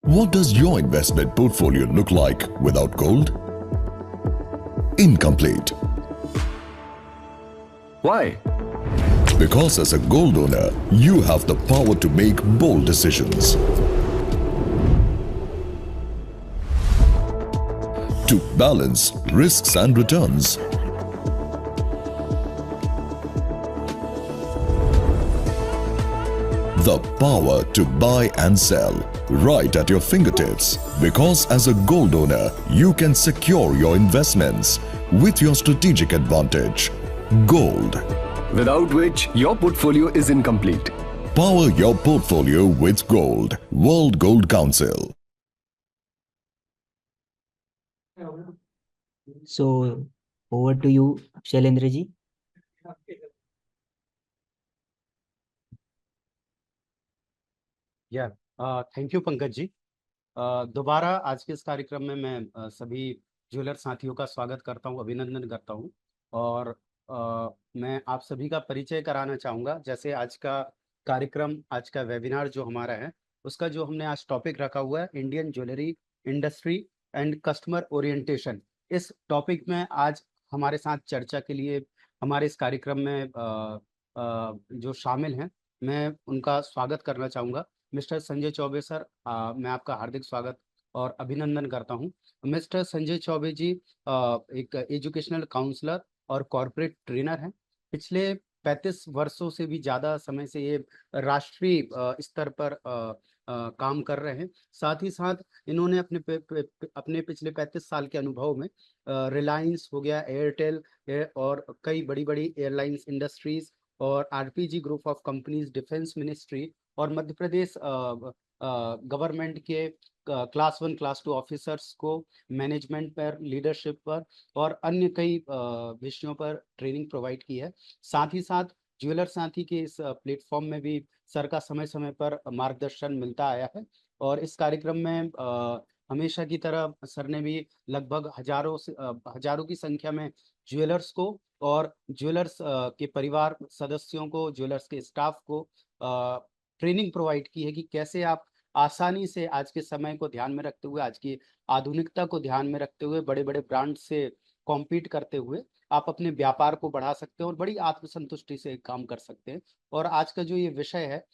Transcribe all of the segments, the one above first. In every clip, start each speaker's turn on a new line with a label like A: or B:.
A: What does your investment portfolio look like without gold? Incomplete.
B: Why?
A: Because as a gold owner, you have the power to make bold decisions. To balance risks and returns. The power to buy and sell right at your fingertips. Because as a gold owner, you can secure your investments with your strategic advantage. Gold.
B: Without which your portfolio is incomplete.
A: Power your portfolio with gold. World Gold Council.
C: So over to you, Shailendra ji.
D: Thank you Pankaj ji. दोबारा आज के इस कार्यक्रम में मैं सभी jeweller साथियों का स्वागत करता हूं, अभिनंदन करता हूं और मैं आप सभी का परिचय कराना चाहूँगा। जैसे आज का कार्यक्रम, आज का वेबिनार जो हमारा है, उसका जो हमने आज टॉपिक रखा हुआ है, Indian jewellery industry and customer orientation. इस टॉपिक में आज हमारे साथ चर्चा के लिए हमारे इस कार्यक्रम में जो शामिल हैं, मैं उनका स्वागत करना चाहूँगा। मिस्टर संजय चौबे सर, मैं आपका हार्दिक स्वागत और अभिनंदन करता हूं। मिस्टर संजय चौबे जी एक एजुकेशनल काउंसलर और कॉरपोरेट ट्रेनर हैं। पिछले 35 वर्षों से भी ज़्यादा समय से ये राष्ट्रीय स्तर पर काम कर रहे हैं। साथ ही साथ इन्होंने अपने पिछले 35 साल के अनुभव में रिलायंस हो गया, एयरटेल और कई बड़ी बड़ी एयरलाइंस इंडस्ट्रीज और RPG group of companies, defence ministry और मध्य प्रदेश गवर्नमेंट के क्लास 1 क्लास 2 ऑफिसर्स को मैनेजमेंट पर, लीडरशिप पर और अन्य कई विषयों पर ट्रेनिंग प्रोवाइड की है। साथ ही साथ ज्वेलर साथी के इस प्लेटफॉर्म में भी सर का समय समय पर मार्गदर्शन मिलता आया है और इस कार्यक्रम में हमेशा की तरह सर ने भी लगभग हजारों की संख्या में ज्वेलर्स को और ज्वेलर्स के परिवार सदस्यों को, ज्वेलर्स के स्टाफ को ट्रेनिंग प्रोवाइड की है कि कैसे आप आसानी से आज के समय को ध्यान में रखते हुए, आज की आधुनिकता को ध्यान में रखते हुए, बड़े बड़े ब्रांड से कॉम्पीट करते हुए आप अपने व्यापार को बढ़ा सकते हैं और बड़ी आत्मसंतुष्टि से काम कर सकते हैं। और आज का जो ये विषय है,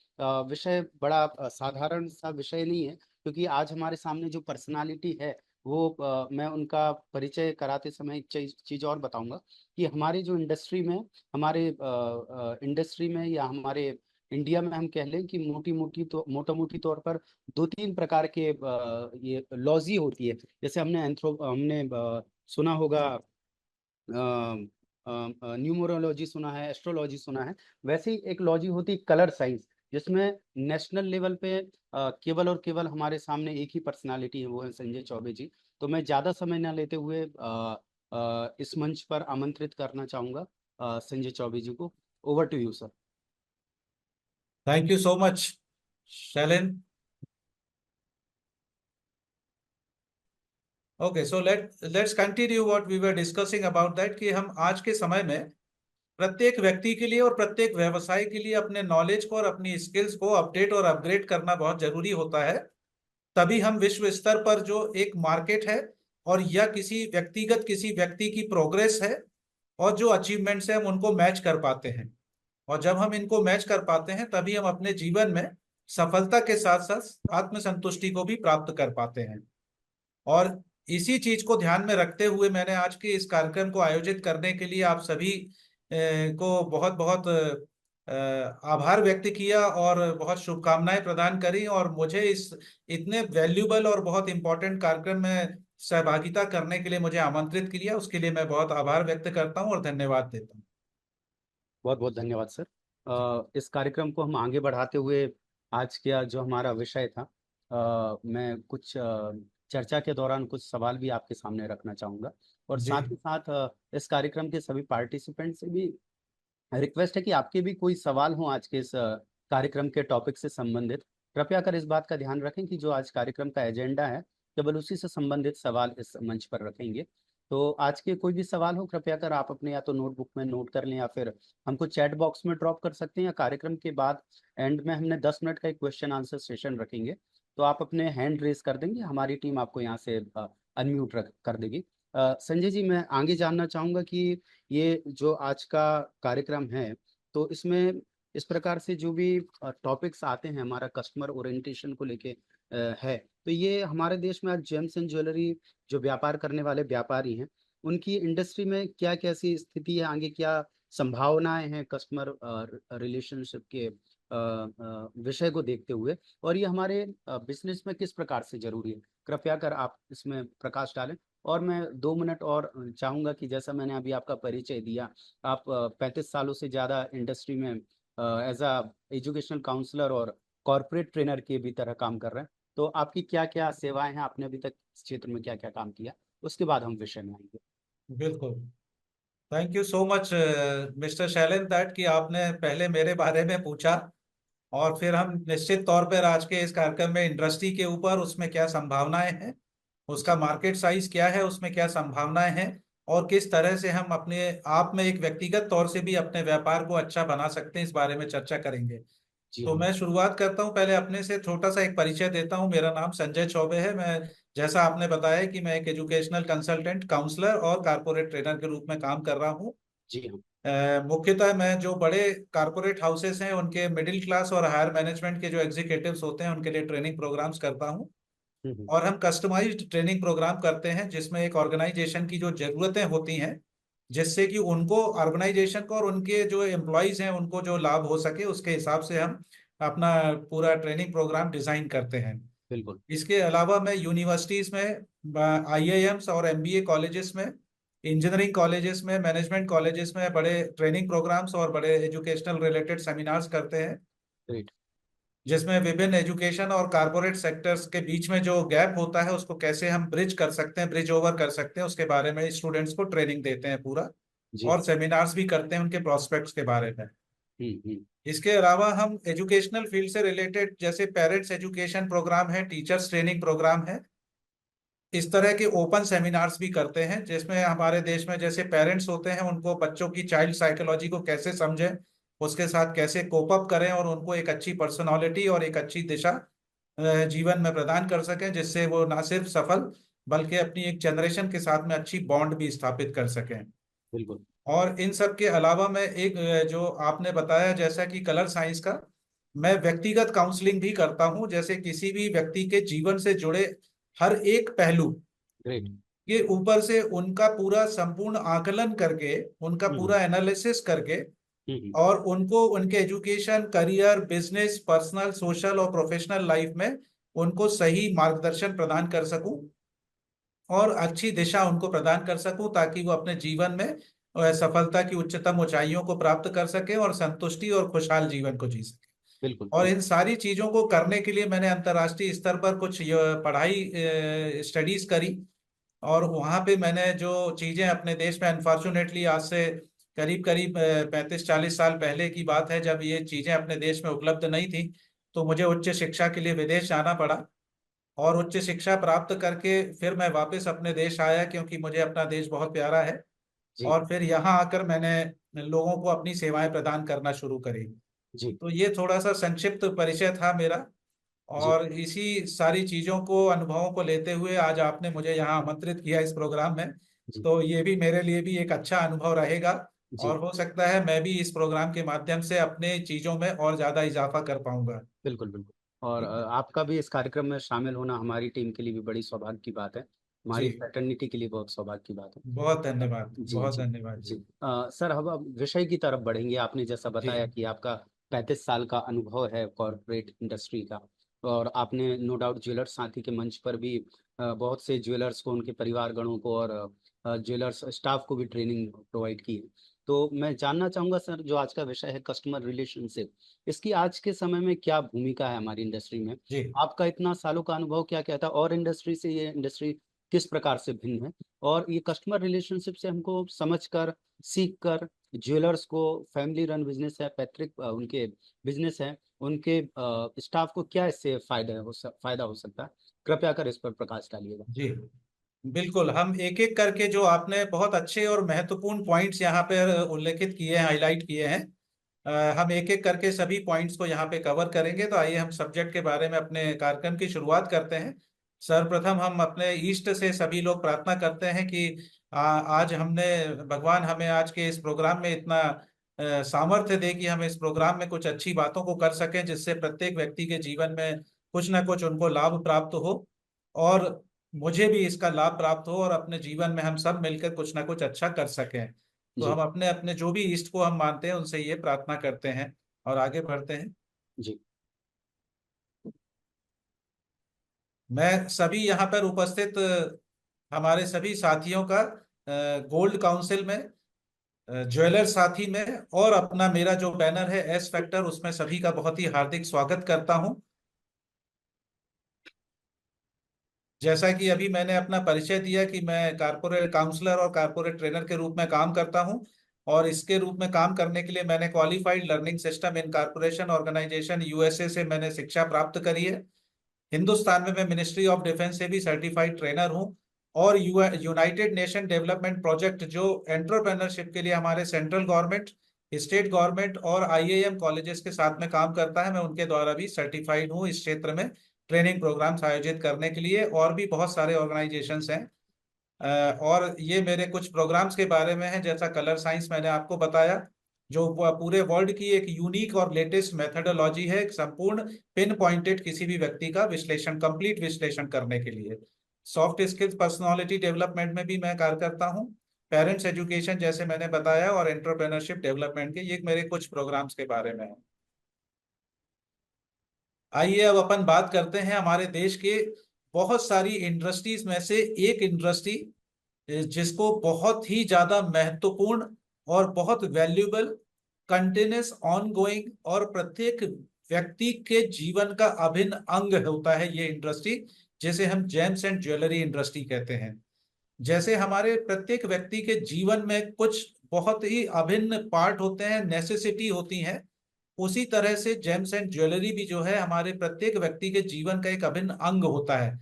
D: विषय बड़ा साधारण सा विषय नहीं है, क्योंकि आज हमारे सामने जो पर्सनालिटी है वो मैं उनका परिचय कराते समय एक चीज और बताऊंगा कि हमारी जो इंडस्ट्री में, हमारे इंडस्ट्री में या हमारे इंडिया में हम कह लें कि मोटा मोटी तौर पर 2-3 प्रकार के ये लॉजी होती है। जैसे हमने सुना होगा, न्यूमरोलॉजी सुना है, एस्ट्रोलॉजी सुना है। वैसे ही एक लॉजी होती है कलर साइंस, जिसमें नेशनल लेवल पे केवल और केवल हमारे सामने एक ही पर्सनालिटी है, वो है संजय चौबे जी। तो मैं ज्यादा समय न लेते हुए इस मंच पर आमंत्रित करना चाहूंगा संजय चौबे जी को। Over to you sir.
E: Thank you so much, Shalin. Okay, so let's continue what we were discussing about that कि हम आज के समय में प्रत्येक व्यक्ति के लिए और प्रत्येक व्यवसाय के लिए अपने नॉलेज को और अपनी स्किल्स को अपडेट और अपग्रेड करना बहुत जरूरी होता है। तभी हम विश्व स्तर पर जो एक मार्केट है और या किसी व्यक्ति की प्रोग्रेस है और जो अचीवमेंट्स है, हम उनको मैच कर पाते हैं। और जब हम इनको मैच कर पाते हैं तभी हम अपने जीवन में सफलता के साथ साथ आत्मसंतुष्टि को भी प्राप्त कर पाते हैं। और इसी चीज को ध्यान में रखते हुए मैंने आज के इस कार्यक्रम को आयोजित करने के लिए आप सभी को बहुत बहुत आभार व्यक्त किया और बहुत शुभकामनाएं प्रदान करी और मुझे इस इतने वैल्यूबल और बहुत इंपॉर्टेंट कार्यक्रम में सहभागिता करने के लिए मुझे आमंत्रित किया। उसके लिए मैं बहुत आभार व्यक्त करता हूं और धन्यवाद देता हूं।
D: बहुत बहुत धन्यवाद सर। इस कार्यक्रम को हम आगे बढ़ाते हुए आज का जो हमारा विषय था, मैं कुछ चर्चा के दौरान कुछ सवाल भी आपके सामने रखना चाहूँगा और
E: जी।
D: साथ ही साथ इस कार्यक्रम के सभी पार्टिसिपेंट से भी रिक्वेस्ट है कि आपके भी कोई सवाल हो आज के इस कार्यक्रम के टॉपिक से संबंधित। कृपया कर इस बात का ध्यान रखें कि जो आज कार्यक्रम का एजेंडा है, केवल उसी से संबंधित सवाल इस मंच पर रखेंगे। तो आज के कोई भी सवाल हो, कृपया कर आप अपने या तो नोटबुक में नोट कर लें या फिर हमको चैट बॉक्स में ड्रॉप कर सकते हैं, या कार्यक्रम के बाद एंड में हमने 10 मिनट का एक क्वेश्चन आंसर सेशन रखेंगे। तो आप अपने हैंड रेस कर देंगे, हमारी टीम आपको यहाँ से अनम्यूट कर देगी। संजय जी, मैं आगे जानना चाहूँगा कि ये जो आज का कार्यक्रम है, तो इसमें इस प्रकार से जो भी टॉपिक्स आते हैं हमारा कस्टमर ओरिएंटेशन को लेके है, तो ये हमारे देश में आज जेम्स एंड ज्वेलरी जो व्यापार करने वाले व्यापारी हैं, उनकी इंडस्ट्री में क्या कैसी स्थिति है, आगे क्या संभावनाएं हैं कस्टमर रिलेशनशिप के विषय को देखते हुए, और ये हमारे बिजनेस में किस प्रकार से जरूरी है, कृपया कर आप इसमें प्रकाश डालें। और मैं 2 मिनट और चाहूंगा कि जैसा मैंने अभी आपका परिचय दिया, आप 35 सालों से ज़्यादा इंडस्ट्री में एज अ एजुकेशनल काउंसलर और कॉरपोरेट ट्रेनर के भी तरह काम कर रहे हैं, तो आपकी क्या क्या सेवाएं हैं, आपने अभी तक इस क्षेत्र में क्या क्या काम किया, उसके बाद हम विषय में आएंगे।
E: बिल्कुल। Thank you so much mister Shailendra that कि आपने पहले मेरे बारे में पूछा, और फिर हम निश्चित तौर पर आज के इस कार्यक्रम में इंडस्ट्री के ऊपर, उसमें क्या संभावनाएं हैं, उसका मार्केट साइज क्या है, उसमें क्या संभावनाएं हैं, और किस तरह से हम अपने आप में एक व्यक्तिगत तौर से भी अपने व्यापार को अच्छा बना सकते हैं, इस बारे में चर्चा करेंगे।
D: जी
E: तो
D: हाँ।
E: मैं शुरुआत करता हूं, पहले अपने से छोटा सा एक परिचय देता हूं। मेरा नाम संजय चौबे है। मैं, जैसा आपने बताया कि मैं एक एजुकेशनल कंसल्टेंट, काउंसलर और कारपोरेट ट्रेनर के रूप में काम कर रहा हूं।
D: जी हाँ।
E: मुख्यतः मैं जो बड़े कारपोरेट हाउसेस हैं उनके मिडिल क्लास और हायर मैनेजमेंट के जो एग्जीक्यूटिव्स होते हैं उनके लिए ट्रेनिंग प्रोग्राम्स करता हूं।
D: हम्म।
E: और हम कस्टमाइज्ड ट्रेनिंग प्रोग्राम करते हैं जिसमें एक ऑर्गेनाइजेशन की जो जरूरतें होती हैं, जिससे कि उनको, ऑर्गेनाइजेशन को और उनके जो एम्प्लॉयज हैं उनको जो लाभ हो सके, उसके हिसाब से हम अपना पूरा ट्रेनिंग प्रोग्राम डिजाइन करते हैं।
D: बिल्कुल।
E: इसके अलावा मैं यूनिवर्सिटीज में, आईआईएम्स और एमबीए कॉलेजेस में, इंजीनियरिंग कॉलेजेस में, मैनेजमेंट कॉलेजेस में बड़े ट्रेनिंग प्रोग्राम्स और बड़े एजुकेशनल रिलेटेड सेमिनार्स करते हैं,
D: ग्रेट।
E: जिसमें विभिन्न एजुकेशन और कारपोरेट सेक्टर्स के बीच में जो गैप होता है उसको कैसे हम ब्रिज कर सकते हैं, ब्रिज ओवर कर सकते हैं, उसके बारे में स्टूडेंट्स को ट्रेनिंग देते हैं पूरा,
D: जी।
E: और सेमिनार्स भी करते हैं उनके प्रोस्पेक्ट्स के बारे में।
D: हम्म।
E: इसके अलावा हम एजुकेशनल फील्ड से रिलेटेड, जैसे पेरेंट्स एजुकेशन प्रोग्राम है, टीचर्स ट्रेनिंग प्रोग्राम है, इस तरह के ओपन सेमिनार्स भी करते हैं, जिसमें हमारे देश में जैसे पेरेंट्स होते हैं उनको बच्चों की चाइल्ड साइकोलॉजी को कैसे समझें, उसके साथ कैसे कोप अप करें, और उनको एक अच्छी पर्सनालिटी और एक अच्छी दिशा जीवन में प्रदान कर सकें, जिससे वो ना सिर्फ सफल बल्कि अपनी एक जनरेशन के साथ में अच्छी बॉन्ड भी स्थापित कर सकें।
D: बिल्कुल।
E: और इन सब के अलावा मैं एक, जो आपने बताया जैसा कि कलर साइंस का, मैं व्यक्तिगत काउंसलिंग भी करता हूं, जैसे किसी भी व्यक्ति के जीवन से जुड़े हर एक पहलू
D: ग्रेट।
E: के ऊपर से उनका पूरा संपूर्ण आकलन करके, उनका
D: हम्म।
E: पूरा एनालिसिस करके,
D: हम्म।
E: और उनको उनके education, career, business, personal, social और प्रोफेशनल लाइफ में उनको सही मार्गदर्शन प्रदान कर सकूं, और अच्छी दिशा उनको प्रदान कर सकूं, ताकि वो अपने जीवन में सफलता की उच्चतम ऊंचाइयों को प्राप्त कर सके और संतुष्टि और खुशहाल जीवन को जी सके।
D: बिल्कुल।
E: और इन सारी चीजों को करने के लिए मैंने अंतर्राष्ट्रीय स्तर पर कुछ पढ़ाई, स्टडीज करी, और वहां पे मैंने जो चीजें अपने देश में, अनफॉर्चुनेटली आज से करीब करीब 35-40 साल पहले की बात है, जब ये चीजें अपने देश में उपलब्ध नहीं थी, तो मुझे उच्च शिक्षा के लिए विदेश जाना पड़ा। और उच्च शिक्षा प्राप्त करके फिर मैं वापस अपने देश आया, क्योंकि मुझे अपना देश बहुत प्यारा है।
D: जी।
E: और फिर यहाँ आकर मैंने लोगों को अपनी सेवाएं प्रदान करना शुरू करी।
D: जी।
E: तो ये थोड़ा सा संक्षिप्त परिचय था मेरा,
D: जी।
E: और इसी सारी चीजों को, अनुभवों को लेते हुए आज आपने मुझे यहाँ आमंत्रित किया इस प्रोग्राम में।
D: जी।
E: तो ये भी मेरे लिए भी एक अच्छा अनुभव रहेगा,
D: जी।
E: और हो सकता है मैं भी इस प्रोग्राम के माध्यम से अपने चीजों में और ज्यादा इजाफा कर पाऊंगा।
D: बिल्कुल। बिल्कुल। और आपका भी इस कार्यक्रम में शामिल होना हमारी टीम के लिए भी बड़ी सौभाग्य की बात है, हमारी
E: जी,
D: फ्रेटर्निटी के लिए बहुत सौभाग्य की बात है।
E: बहुत धन्यवाद,
D: जी।
E: बहुत
D: जी।
E: धन्यवाद
D: जी।
E: जी।
D: सर, अब विषय की तरफ बढ़ेंगे। आपने जैसा बताया
E: जी,
D: कि आपका 35 साल का अनुभव है कॉरपोरेट इंडस्ट्री का, और आपने नो डाउट ज्वेलर्स साथी के मंच पर भी बहुत से ज्वेलर्स को, उनके परिवारगणों को और ज्वेलर्स स्टाफ को भी ट्रेनिंग प्रोवाइड की है। तो मैं जानना चाहूँगा सर, जो आज का विषय है कस्टमर रिलेशनशिप, इसकी आज के समय में क्या भूमिका है हमारी इंडस्ट्री में?
E: जी,
D: आपका इतना सालों का अनुभव क्या कहता है, और इंडस्ट्री से ये इंडस्ट्री किस प्रकार से भिन्न है? और ये कस्टमर रिलेशनशिप से हमको समझकर, सीखकर, ज्वेलर्स को फैमिली रन बिजनेस है, पैतृक उनके बिजनेस है, उनके स्टाफ को क्या इससे फायदा हो सकता है? कृपया कर इस पर प्रकाश डालिएगा।
E: जी, बिल्कुल। हम एक एक करके, जो आपने बहुत अच्छे और महत्वपूर्ण पॉइंट्स यहाँ पर उल्लेखित किए हैं, हाईलाइट किए हैं, हम एक एक करके सभी पॉइंट्स को यहाँ पे कवर करेंगे। तो आइए हम सब्जेक्ट के बारे में अपने कार्यक्रम की शुरुआत करते हैं। सर्वप्रथम हम अपने ईष्ट से सभी लोग प्रार्थना करते हैं कि आज हमने भगवान हमें आज के इस प्रोग्राम में इतना सामर्थ्य दे कि हम इस प्रोग्राम में कुछ अच्छी बातों को कर सकें, जिससे प्रत्येक व्यक्ति के जीवन में कुछ ना कुछ उनको लाभ प्राप्त हो और मुझे भी इसका लाभ प्राप्त हो और अपने जीवन में हम सब मिलकर कुछ ना कुछ अच्छा कर सकें। तो
D: जी
E: हम अपने अपने जो भी इष्ट को हम मानते हैं उनसे ये प्रार्थना करते हैं और आगे बढ़ते हैं।
D: जी।
E: मैं सभी यहाँ पर उपस्थित हमारे सभी साथियों का गोल्ड काउंसिल में, ज्वेलर साथी में और अपना मेरा जो बैनर है एस फैक्टर, उसमें सभी का बहुत ही हार्दिक स्वागत करता हूं। जैसा कि अभी मैंने अपना परिचय दिया कि मैं कारपोरेट काउंसलर और कारपोरेट ट्रेनर के रूप में काम करता हूं और इसके रूप में काम करने के लिए मैंने qualified learning system in corporation organization USA से मैंने शिक्षा प्राप्त करी है। हिंदुस्तान में मैं मिनिस्ट्री ऑफ डिफेंस से भी सर्टिफाइड ट्रेनर हूं और यूनाइटेड नेशन डेवलपमेंट प्रोजेक्ट जो एंटरप्रेन्योरशिप के लिए हमारे सेंट्रल गवर्नमेंट, स्टेट गवर्नमेंट और आईआईएम कॉलेजेस के साथ में काम करता है, मैं उनके द्वारा भी सर्टिफाइड हूं इस क्षेत्र में ट्रेनिंग प्रोग्राम्स आयोजित करने के लिए। और भी बहुत सारे ऑर्गेनाइजेशंस हैं और ये मेरे कुछ प्रोग्राम्स के बारे में है, जैसा कलर साइंस मैंने आपको बताया, जो पूरे वर्ल्ड की एक यूनिक और लेटेस्ट मेथडोलॉजी है संपूर्ण पिन पॉइंटेड किसी भी व्यक्ति का विश्लेषण, कंप्लीट विश्लेषण करने के लिए। सॉफ्ट स्किल्स पर्सनालिटी डेवलपमेंट में भी मैं कार्य करता हूँ, पेरेंट्स एजुकेशन जैसे मैंने बताया, और एंटरप्रेन्योरशिप डेवलपमेंट के ये मेरे कुछ प्रोग्राम्स के बारे में है। आइए अब अपन बात करते हैं हमारे देश के बहुत सारी इंडस्ट्रीज में से एक इंडस्ट्री जिसको बहुत ही ज्यादा महत्वपूर्ण और बहुत वैल्यूएबल, कंटिन्यूस, ऑनगोइंग और प्रत्येक व्यक्ति के जीवन का अभिन्न अंग होता है ये इंडस्ट्री, जिसे हम जेम्स एंड ज्वेलरी इंडस्ट्री कहते हैं। जैसे हमारे प्रत्येक व्यक्ति के जीवन में कुछ बहुत ही अभिन्न पार्ट होते हैं, नेसेसिटी होती हैं, उसी तरह से जेम्स एंड ज्वेलरी भी जो है हमारे प्रत्येक व्यक्ति के जीवन का एक अभिन्न अंग होता है।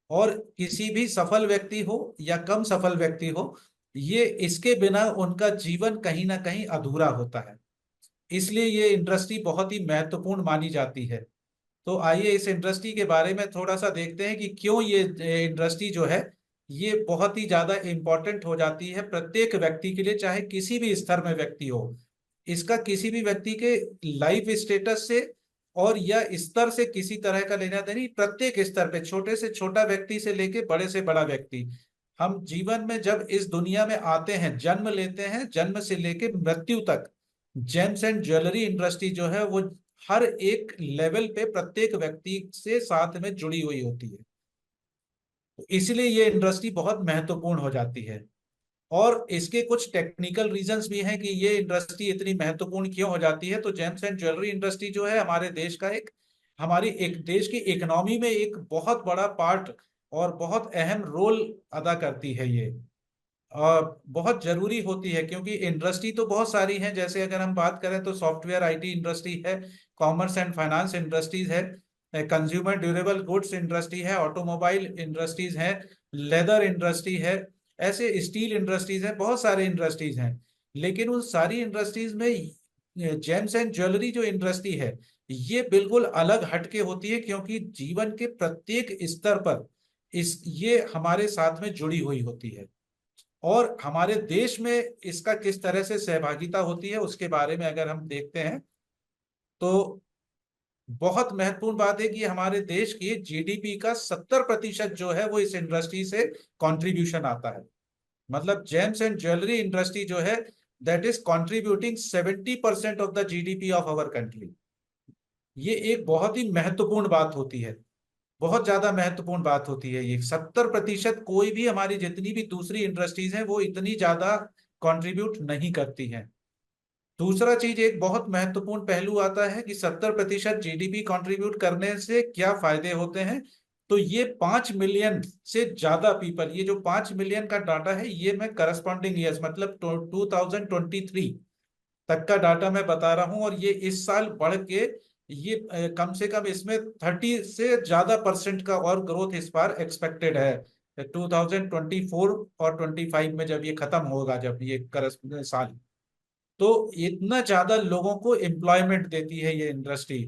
E: और किसी भी सफल व्यक्ति हो या कम सफल व्यक्ति हो, ये इसके बिना उनका जीवन कहीं ना कहीं अधूरा होता है। इसलिए ये इंडस्ट्री बहुत ही महत्वपूर्ण मानी जाती है। तो आइए इस इंडस्ट्री के बारे में थोड़ा सा देखते हैं कि क्यों ये इंडस्ट्री जो है ये बहुत ही ज्यादा इंपॉर्टेंट हो जाती है प्रत्येक व्यक्ति के लिए, चाहे किसी भी स्तर में व्यक्ति हो। इसका किसी भी व्यक्ति के लाइफ स्टेटस से और या स्तर से किसी तरह का लेना देना, प्रत्येक स्तर पे, छोटे से छोटा व्यक्ति से लेके बड़े से बड़ा व्यक्ति, हम जीवन में जब इस दुनिया में आते हैं, जन्म लेते हैं, जन्म से लेके मृत्यु तक जेम्स एंड ज्वेलरी इंडस्ट्री जो है वो हर एक लेवल पे प्रत्येक व्यक्ति से साथ में जुड़ी हुई होती है। तो इसलिए ये इंडस्ट्री बहुत महत्वपूर्ण हो जाती है। और इसके कुछ टेक्निकल रीजंस भी हैं कि ये इंडस्ट्री इतनी महत्वपूर्ण क्यों हो जाती है। तो जेम्स एंड ज्वेलरी इंडस्ट्री जो है हमारे देश का हमारी एक देश की इकोनॉमी में एक बहुत बड़ा पार्ट और बहुत अहम रोल अदा करती है ये, और बहुत जरूरी होती है, क्योंकि इंडस्ट्री तो बहुत सारी हैं। जैसे अगर हम बात करें तो सॉफ्टवेयर आईटी इंडस्ट्री है, कॉमर्स एंड फाइनेंस इंडस्ट्रीज है, कंज्यूमर ड्यूरेबल गुड्स इंडस्ट्री है, ऑटोमोबाइल इंडस्ट्रीज है, लेदर इंडस्ट्री है, ऐसे स्टील इंडस्ट्रीज हैं, बहुत सारे इंडस्ट्रीज हैं। लेकिन उन सारी इंडस्ट्रीज में जेम्स एंड ज्वेलरी जो इंडस्ट्री है ये बिल्कुल अलग हटके होती है, क्योंकि जीवन के प्रत्येक स्तर पर ये हमारे साथ में जुड़ी हुई होती है। और हमारे देश में इसका किस तरह से सहभागिता होती है उसके बारे में अगर हम देखते हैं तो बहुत महत्वपूर्ण बात है कि हमारे देश की जीडीपी का 70% जो है वो इस इंडस्ट्री से कंट्रीब्यूशन आता है। मतलब जेम्स एंड ज्वेलरी इंडस्ट्री जो है that is contributing 70% of the GDP of our country. ये एक बहुत ही महत्वपूर्ण बात होती है, बहुत ज्यादा महत्वपूर्ण बात होती है ये। 70% कोई भी हमारी जितनी भी दूसरी इंडस्ट्रीज हैं वो इतनी ज्यादा कंट्रीब्यूट नहीं करती हैं। दूसरा चीज, एक बहुत महत्वपूर्ण पहलू आता है कि 70% जीडीपी कंट्रीब्यूट करने से क्या फायदे होते हैं। तो ये 5 मिलियन से ज्यादा पीपल, ये जो 5 मिलियन का डाटा है ये मैं करस्पॉन्डिंग ईयर्स मतलब 2023 तक का डाटा मैं बता रहा हूं, और ये इस साल बढ़ के ये कम से कम इसमें 30 से ज्यादा % का और ग्रोथ इस बार एक्सपेक्टेड है 2024 और 25 में, जब ये खत्म होगा, जब ये साल। तो इतना ज्यादा लोगों को एम्प्लॉयमेंट देती है ये industry.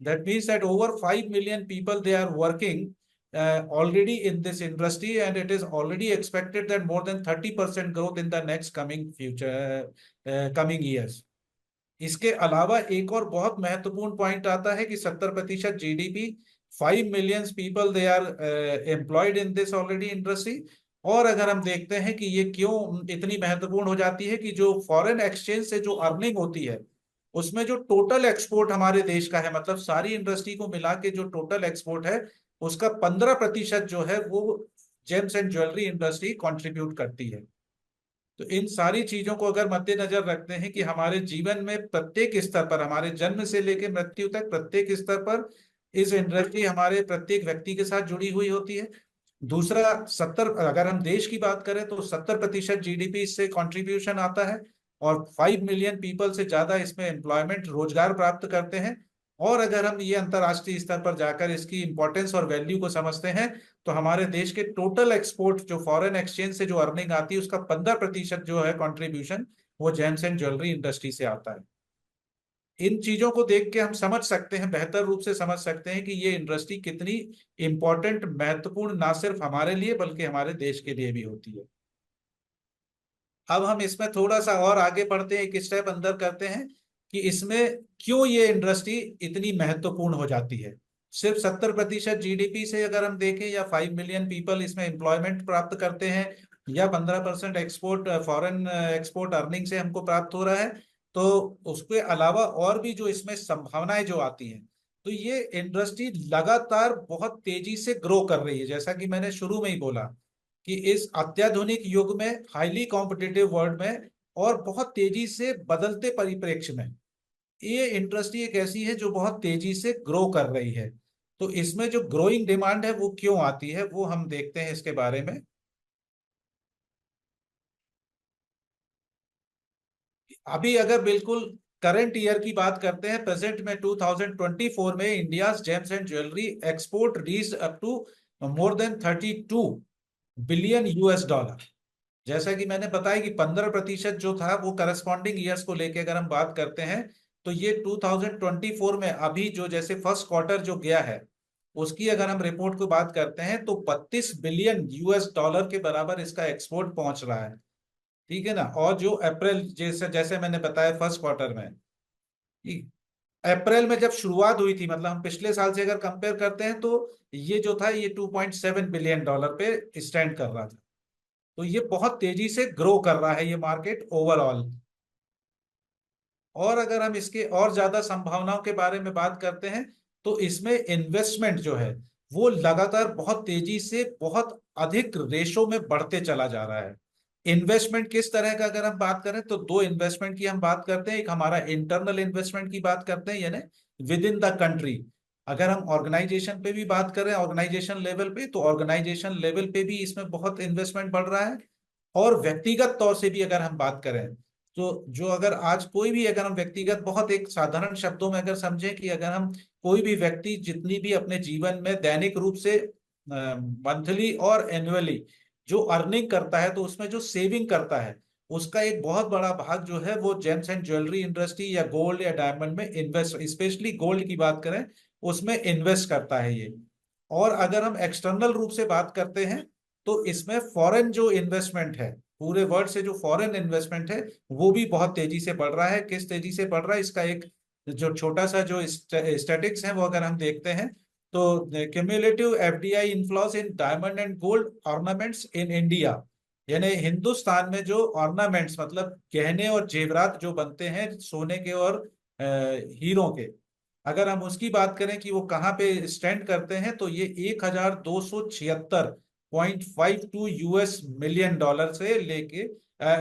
E: That means that over 5 million people they are working already in this industry, and it is already expected that more than 30% growth in the next coming years. इसके अलावा एक और बहुत महत्वपूर्ण पॉइंट आता है कि 70% GDP, 5 million people they are employed in this already industry. और अगर हम देखते हैं कि ये क्यों इतनी महत्वपूर्ण हो जाती है, कि जो फॉरेन एक्सचेंज से जो अर्निंग होती है, उसमें जो टोटल एक्सपोर्ट हमारे देश का है, मतलब सारी इंडस्ट्री को मिला के जो टोटल एक्सपोर्ट है, उसका 15% जो है वो James and jewellery industry contribute करती है। तो इन सारी चीजों को अगर मद्देनजर रखते हैं कि हमारे जीवन में प्रत्येक स्तर पर, हमारे जन्म से लेकर मृत्यु तक प्रत्येक स्तर पर इस इंडस्ट्री हमारे प्रत्येक व्यक्ति के साथ जुड़ी हुई होती है। दूसरा, अगर हम देश की बात करें तो 70% जीडीपी इससे कंट्रीब्यूशन आता है, और 5 मिलियन पीपल से ज्यादा इसमें एम्प्लॉयमेंट, रोजगार प्राप्त करते हैं। और अगर हम ये अंतर्राष्ट्रीय स्तर पर जाकर इसकी इंपॉर्टेंस और वैल्यू को समझते हैं, तो हमारे देश के टोटल एक्सपोर्ट, जो फॉरेन एक्सचेंज से जो अर्निंग आती है, उसका 15% जो है कंट्रीब्यूशन, वो जेम्स एंड ज्वेलरी इंडस्ट्री से आता है। इन चीजों को देख के हम समझ सकते हैं, बेहतर रूप से समझ सकते हैं कि ये इंडस्ट्री कितनी इंपॉर्टेंट, महत्वपूर्ण, ना सिर्फ हमारे लिए बल्कि हमारे देश के लिए भी होती है। अब हम इसमें थोड़ा सा और आगे बढ़ते हैं, एक स्टेप अंदर करते हैं कि इसमें क्यों ये इंडस्ट्री इतनी महत्वपूर्ण हो जाती है। सिर्फ 70% जीडीपी से अगर हम देखें, या 5 मिलियन पीपल इसमें एम्प्लॉयमेंट प्राप्त करते हैं, या 15% एक्सपोर्ट, फॉरेन एक्सपोर्ट अर्निंग से हमको प्राप्त हो रहा है, तो उसके अलावा और भी जो इसमें संभावनाएं जो आती हैं, तो ये इंडस्ट्री लगातार बहुत तेजी से ग्रो कर रही है। जैसा कि मैंने शुरू में ही बोला कि इस अत्याधुनिक युग में, हाईली कॉम्पिटिटिव वर्ल्ड में, और बहुत तेजी से बदलते परिप्रेक्ष्य में, ये इंडस्ट्री एक ऐसी है जो बहुत तेजी से ग्रो कर रही है। तो इसमें जो ग्रोइंग डिमांड है वो क्यों आती है, वो हम देखते हैं इसके बारे में। अभी अगर बिल्कुल करंट ईयर की बात करते हैं, प्रेजेंट में 2024 में India gems and jewellery export reached up to more than 32 billion US dollar. जैसा कि मैंने बताया कि 15% जो था वो करस्पॉन्डिंग ईयर्स को लेके अगर हम बात करते हैं, तो ये 2024 में अभी जो जैसे फर्स्ट क्वार्टर जो गया है, उसकी अगर हम रिपोर्ट को बात करते हैं, तो 32 बिलियन यूएस डॉलर के बराबर इसका एक्सपोर्ट पहुंच रहा है। ठीक है ना। और जो अप्रैल, जैसे जैसे मैंने बताया फर्स्ट क्वार्टर में, अप्रैल में जब शुरुआत हुई थी, मतलब हम पिछले साल से अगर कंपेयर करते हैं, तो ये जो था ये 2.7 बिलियन डॉलर पे स्टैंड कर रहा था। तो ये बहुत तेजी से ग्रो कर रहा है ये मार्केट ओवरऑल। और अगर हम इसके और ज्यादा संभावनाओं के बारे में बात करते हैं, तो इसमें इन्वेस्टमेंट जो है वो लगातार बहुत तेजी से, बहुत अधिक रेशो में बढ़ते चला जा रहा है। इन्वेस्टमेंट किस तरह का अगर हम बात करें, तो दो इन्वेस्टमेंट की हम बात करते हैं। एक हमारा इंटरनल इन्वेस्टमेंट की बात करते हैं, यानी विद इन द कंट्री। अगर हम ऑर्गेनाइजेशन पे भी बात करें, ऑर्गेनाइजेशन लेवल पे, तो ऑर्गेनाइजेशन लेवल पे भी इसमें बहुत इन्वेस्टमेंट बढ़ रहा है। और व्यक्तिगत तौर से भी अगर हम बात करें, तो जो अगर आज कोई भी, अगर हम व्यक्तिगत, बहुत एक साधारण शब्दों में अगर समझें कि अगर हम कोई भी व्यक्ति जितनी भी अपने जीवन में दैनिक रूप से मंथली और एनुअली जो अर्निंग करता है, तो उसमें जो सेविंग करता है, उसका एक बहुत बड़ा भाग जो है वो जेम्स एंड ज्वेलरी इंडस्ट्री या गोल्ड या डायमंड में इन्वेस्ट, स्पेशली गोल्ड की बात करें, उसमें इन्वेस्ट करता है ये। और अगर हम एक्सटर्नल रूप से बात करते हैं, तो इसमें फॉरेन जो इन्वेस्टमेंट है, पूरे वर्ल्ड से जो फॉरेन इन्वेस्टमेंट है, वो भी बहुत तेजी से बढ़ रहा है। किस तेजी से बढ़ रहा है, इसका एक जो छोटा सा जो स्टैटिक्स है वो अगर हम देखते हैं, तो cumulative FDI inflows in diamond and gold ornaments in India, यानी हिंदुस्तान में जो ऑर्नामेंट्स, मतलब गहने और जेवरात जो बनते हैं सोने के और हीरों के, अगर हम उसकी बात करें कि वो कहाँ पे स्टैंड करते हैं, तो ये 1276.52 यूएस मिलियन डॉलर से लेके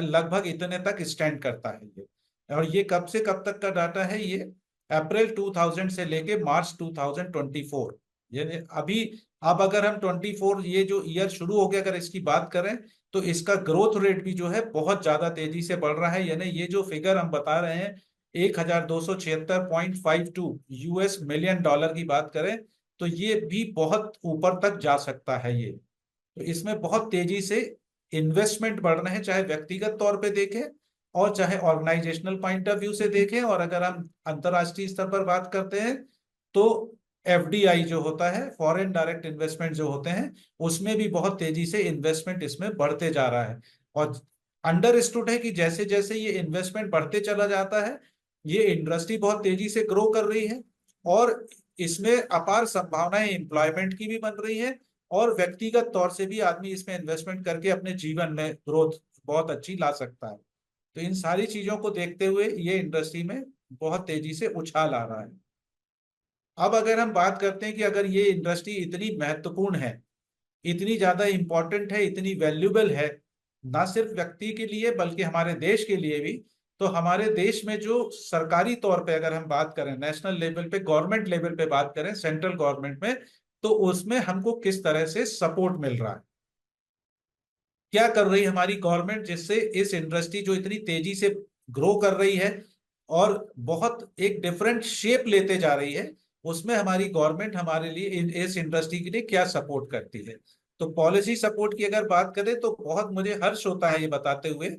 E: लगभग इतने तक स्टैंड करता है ये। और ये कब से कब तक का डाटा है, ये अप्रैल 2000 से लेके मार्च 2024, यानी अभी, अब अगर हम 24 ये जो ईयर शुरू हो गया अगर इसकी बात करें, तो इसका ग्रोथ रेट भी जो है बहुत ज्यादा तेजी से बढ़ रहा है। यानी ये जो फिगर हम बता रहे हैं 1276.52 यूएस मिलियन डॉलर की बात करें, तो ये भी बहुत ऊपर तक जा सकता है ये। तो इसमें बहुत तेजी से इन्वेस्टमेंट बढ़ रहे हैं, चाहे व्यक्तिगत तौर पे देखें और चाहे ऑर्गेनाइजेशनल पॉइंट ऑफ व्यू से देखें, और अगर हम अंतर्राष्ट्रीय स्तर पर बात करते हैं तो एफडीआई जो होता है, फॉरेन डायरेक्ट इन्वेस्टमेंट जो होते हैं, उसमें भी बहुत तेजी से इन्वेस्टमेंट इसमें बढ़ते जा रहा है। और अंडरस्टूड है कि जैसे जैसे ये इन्वेस्टमेंट बढ़ते चला जाता है, ये इंडस्ट्री बहुत तेजी से ग्रो कर रही है और इसमें अपार संभावनाएं एम्प्लॉयमेंट की भी बन रही है, और व्यक्तिगत तौर से भी आदमी इसमें इन्वेस्टमेंट करके अपने जीवन में ग्रोथ बहुत अच्छी ला सकता है। तो इन सारी चीजों को देखते हुए ये इंडस्ट्री में बहुत तेजी से उछाल आ रहा है। अब अगर हम बात करते हैं कि अगर ये इंडस्ट्री इतनी महत्वपूर्ण है, इतनी ज्यादा इंपॉर्टेंट है, इतनी वैल्यूबल है, ना सिर्फ व्यक्ति के लिए बल्कि हमारे देश के लिए भी, तो हमारे देश में जो सरकारी तौर पे अगर हम बात करें, नेशनल लेवल पे, गवर्नमेंट लेवल पे बात करें, सेंट्रल गवर्नमेंट में, तो उसमें हमको किस तरह से सपोर्ट मिल रहा है, क्या कर रही है हमारी गवर्नमेंट, जिससे इस इंडस्ट्री जो इतनी तेजी से ग्रो कर रही है और बहुत एक डिफरेंट शेप लेते जा रही है, उसमें हमारी गवर्नमेंट हमारे लिए इस इंडस्ट्री के लिए क्या सपोर्ट करती है। तो पॉलिसी सपोर्ट की अगर बात करें तो बहुत मुझे हर्ष होता है ये बताते हुए,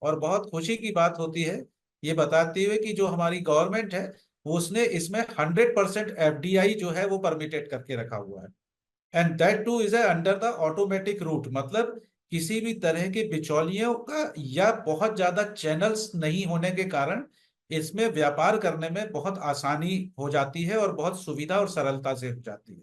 E: और बहुत खुशी की बात होती है ये बताते हुए कि जो हमारी गवर्नमेंट है उसने इसमें 100% एफडीआई जो है वो परमिटेड करके रखा हुआ है, and that two is under the automatic route. मतलब किसी भी तरह के बिचौलियों का या बहुत ज्यादा चैनल्स नहीं होने के कारण इसमें व्यापार करने में बहुत आसानी हो जाती है और बहुत सुविधा और सरलता से हो जाती है।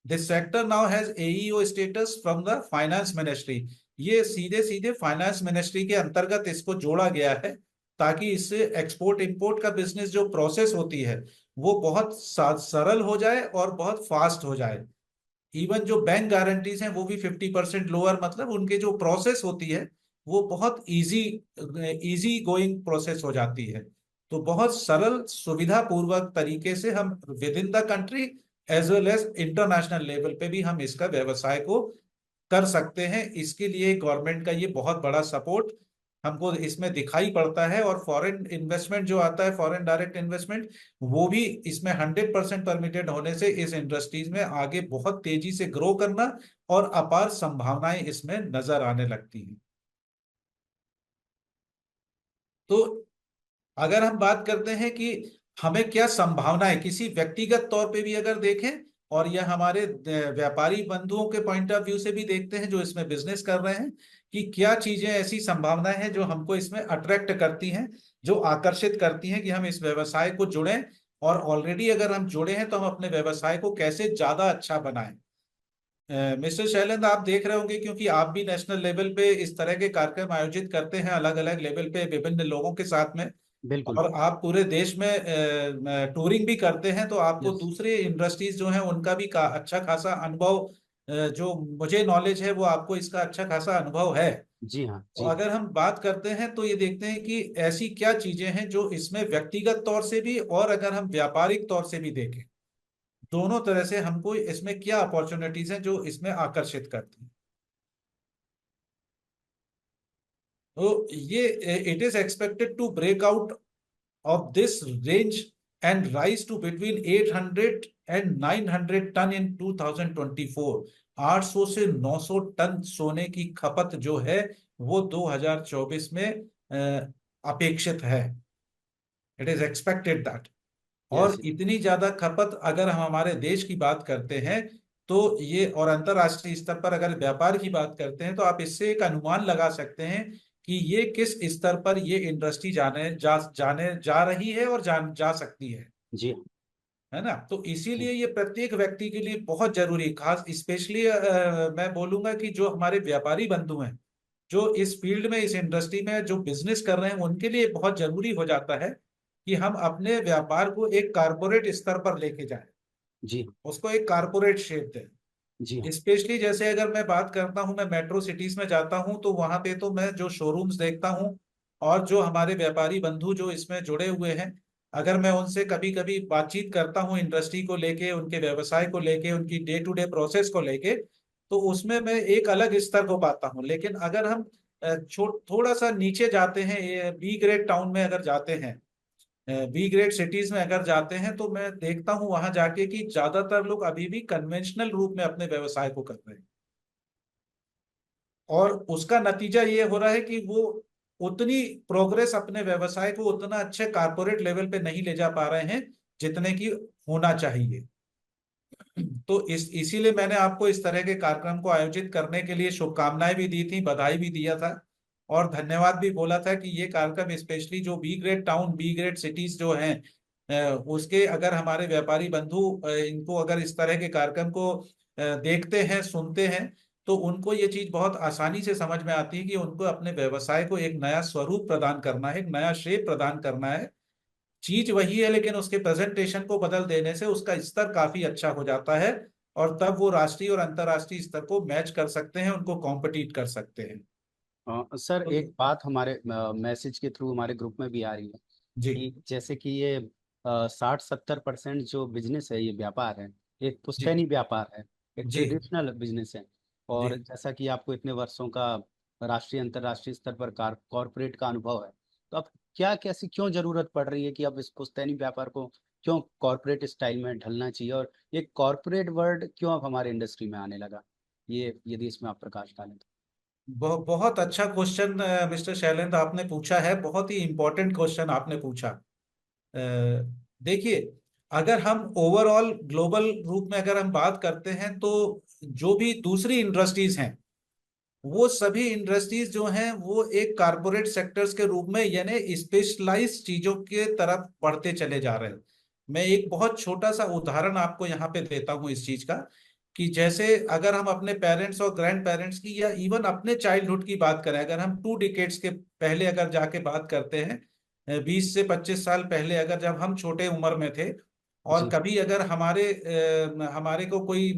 E: This sector now has AEO status from the finance ministry. ये सीधे सीधे फाइनेंस मिनिस्ट्री के अंतर्गत इसको जोड़ा गया है, ताकि इससे एक्सपोर्ट इंपोर्ट का बिजनेस जो प्रोसेस होती है वो बहुत सरल हो जाए और बहुत फास्ट हो जाए। इवन जो बैंक गारंटीज हैं वो भी 50% लोअर, मतलब उनके जो प्रोसेस होती है वो बहुत इजी गोइंग प्रोसेस हो जाती है। तो बहुत सरल सुविधा पूर्वक तरीके से हम within the country as well as international level पे भी हम इसका व्यवसाय को कर सकते हैं। इसके लिए गवर्नमेंट का ये बहुत बड़ा सपोर्ट हमको इसमें दिखाई पड़ता है, और फॉरेन इन्वेस्टमेंट जो आता है, फॉरेन डायरेक्ट इन्वेस्टमेंट, वो भी इसमें 100% परमिटेड होने से इस इंडस्ट्रीज में आगे बहुत तेजी से ग्रो करना और अपार संभावनाएं इसमें नजर आने लगती हैं। तो अगर हम बात करते हैं कि हमें क्या संभावनाएं किसी व्यक्तिगत तौर पे भी अगर देखें, और यह हमारे व्यापारी बंधुओं के पॉइंट ऑफ व्यू से भी देखते हैं जो इसमें बिजनेस कर रहे हैं, कि क्या चीजें ऐसी संभावनाएं हैं जो हमको इसमें अट्रैक्ट करती हैं, जो आकर्षित करती हैं कि हम इस व्यवसाय को जुड़ें, और ऑलरेडी अगर हम जुड़े हैं तो हम अपने व्यवसाय को कैसे ज्यादा अच्छा बनाएं। मिस्टर शैलेंद्र, आप देख रहे होंगे क्योंकि आप भी नेशनल लेवल पे इस तरह के कार्यक्रम आयोजित करते हैं अलग अलग लेवल पे विभिन्न लोगों के साथ में,
D: बिल्कुल।
E: और आप पूरे देश में टूरिंग भी करते हैं, तो आपको
D: Yes.
E: दूसरे इंडस्ट्रीज जो हैं उनका भी अच्छा खासा अनुभव, जो मुझे नॉलेज है वो आपको इसका अच्छा खासा अनुभव है।
D: जी हाँ,
E: तो
D: जी।
E: अगर हम बात करते हैं तो ये देखते हैं कि ऐसी क्या चीजें हैं जो इसमें व्यक्तिगत तौर से भी और अगर हम व्यापारिक तौर से भी देखें, दोनों तरह से हमको इसमें क्या अपॉर्चुनिटीज हैं जो इसमें आकर्षित करती हैं। तो ये it is expected to break out of this range and rise to between 800 and 900 tonne in 2024। 800 से 900 टन सोने की खपत जो है वो 2024 में अपेक्षित है। It is expected that. और
D: Yes.
E: इतनी ज्यादा खपत अगर हम हमारे देश की बात करते हैं तो ये, और अंतरराष्ट्रीय स्तर पर अगर व्यापार की बात करते हैं तो आप इससे एक अनुमान लगा सकते हैं कि ये किस स्तर पर ये इंडस्ट्री जाने जा रही है और जा सकती है।
D: जी
E: है ना। तो इसीलिए ये प्रत्येक व्यक्ति के लिए बहुत जरूरी, खास स्पेशली मैं बोलूंगा कि जो हमारे व्यापारी बंधु हैं जो इस फील्ड में, इस इंडस्ट्री में जो बिजनेस कर रहे हैं, उनके लिए बहुत जरूरी हो जाता है कि हम अपने व्यापार को एक कारपोरेट स्तर पर लेके जाएं,
D: जी
E: उसको एक कारपोरेट शेप दें।
D: जी
E: स्पेशली जैसे अगर मैं बात करता हूं, मैं मेट्रो सिटीज में जाता हूं तो वहां पे तो मैं जो शोरूम्स देखता हूं और जो हमारे व्यापारी बंधु जो इसमें जुड़े हुए हैं, अगर मैं उनसे कभी कभी बातचीत करता हूं इंडस्ट्री को लेके, उनके व्यवसाय को लेके, उनकी डे टू डे प्रोसेस को लेके, तो उसमें मैं एक अलग स्तर को पाता हूं। लेकिन अगर हम थोड़ा सा नीचे जाते हैं, बी ग्रेड टाउन में अगर जाते हैं, बी ग्रेड सिटीज में अगर जाते हैं, तो मैं देखता हूं वहां जाके कि ज्यादातर लोग अभी भी कन्वेंशनल रूप में अपने व्यवसाय को कर रहे हैं, और उसका नतीजा ये हो रहा है कि वो उतनी प्रोग्रेस अपने व्यवसाय को उतना अच्छे कारपोरेट लेवल पे नहीं ले जा पा रहे हैं जितने की होना चाहिए। तो इसीलिए मैंने आपको इस तरह के कार्यक्रम को आयोजित करने के लिए शुभकामनाएं भी दी थी, बधाई भी दिया था और धन्यवाद भी बोला था कि ये कार्यक्रम स्पेशली जो B grade town, B grade cities जो हैं, उसके अगर हमारे व्यापारी बंधु इनको अगर इस तरह के कार्यक्रम को देखते हैं, सुनते हैं, तो उनको ये चीज बहुत आसानी से समझ में आती है कि उनको अपने व्यवसाय को एक नया स्वरूप प्रदान करना है, एक नया शेप प्रदान करना है। चीज वही है लेकिन उसके प्रेजेंटेशन को बदल देने से उसका स्तर काफी अच्छा हो जाता है और तब वो राष्ट्रीय और अंतर्राष्ट्रीय स्तर को मैच कर सकते हैं, उनको कॉम्पिटिट कर सकते हैं।
D: सर एक बात हमारे मैसेज के थ्रू हमारे ग्रुप में भी आ रही है
E: जी
D: कि जैसे कि ये 60-70% जो बिजनेस है, ये व्यापार है, एक
E: जी
D: पुश्तैनी व्यापार है, एक
E: जी
D: ट्रेडिशनल बिजनेस है। और
E: जी
D: जैसा कि आपको इतने वर्षों का राष्ट्रीय अंतर्राष्ट्रीय स्तर पर कॉरपोरेट का अनुभव है, तो अब क्या कैसी क्यों जरूरत पड़ रही है कि अब इस पुश्तैनी व्यापार को क्यों कॉरपोरेट स्टाइल में ढलना चाहिए, और ये कॉरपोरेट वर्ड क्यों अब हमारे इंडस्ट्री में आने लगा, ये यदि इसमें आप प्रकाश डालें तो।
E: बहुत अच्छा क्वेश्चन मिस्टर शैलेंद्र आपने पूछा है, बहुत ही इंपॉर्टेंट क्वेश्चन आपने पूछा। देखिए, अगर हम ओवरऑल ग्लोबल रूप में अगर हम बात करते हैं तो जो भी दूसरी इंडस्ट्रीज हैं वो सभी इंडस्ट्रीज जो हैं वो एक कारपोरेट सेक्टर्स के रूप में यानी स्पेशलाइज्ड चीजों के तरफ बढ़ते चले जा रहे हैं। मैं एक बहुत छोटा सा उदाहरण आपको यहाँ पे देता हूँ इस चीज का, कि जैसे अगर हम अपने पेरेंट्स और ग्रैंड पेरेंट्स की या इवन अपने चाइल्डहुड की बात करें, अगर हम 2 डिकेड्स के पहले अगर जाके बात करते हैं, 20 से 25 साल पहले, अगर जब हम छोटे उम्र में थे और
D: जी
E: कभी अगर हमारे को कोई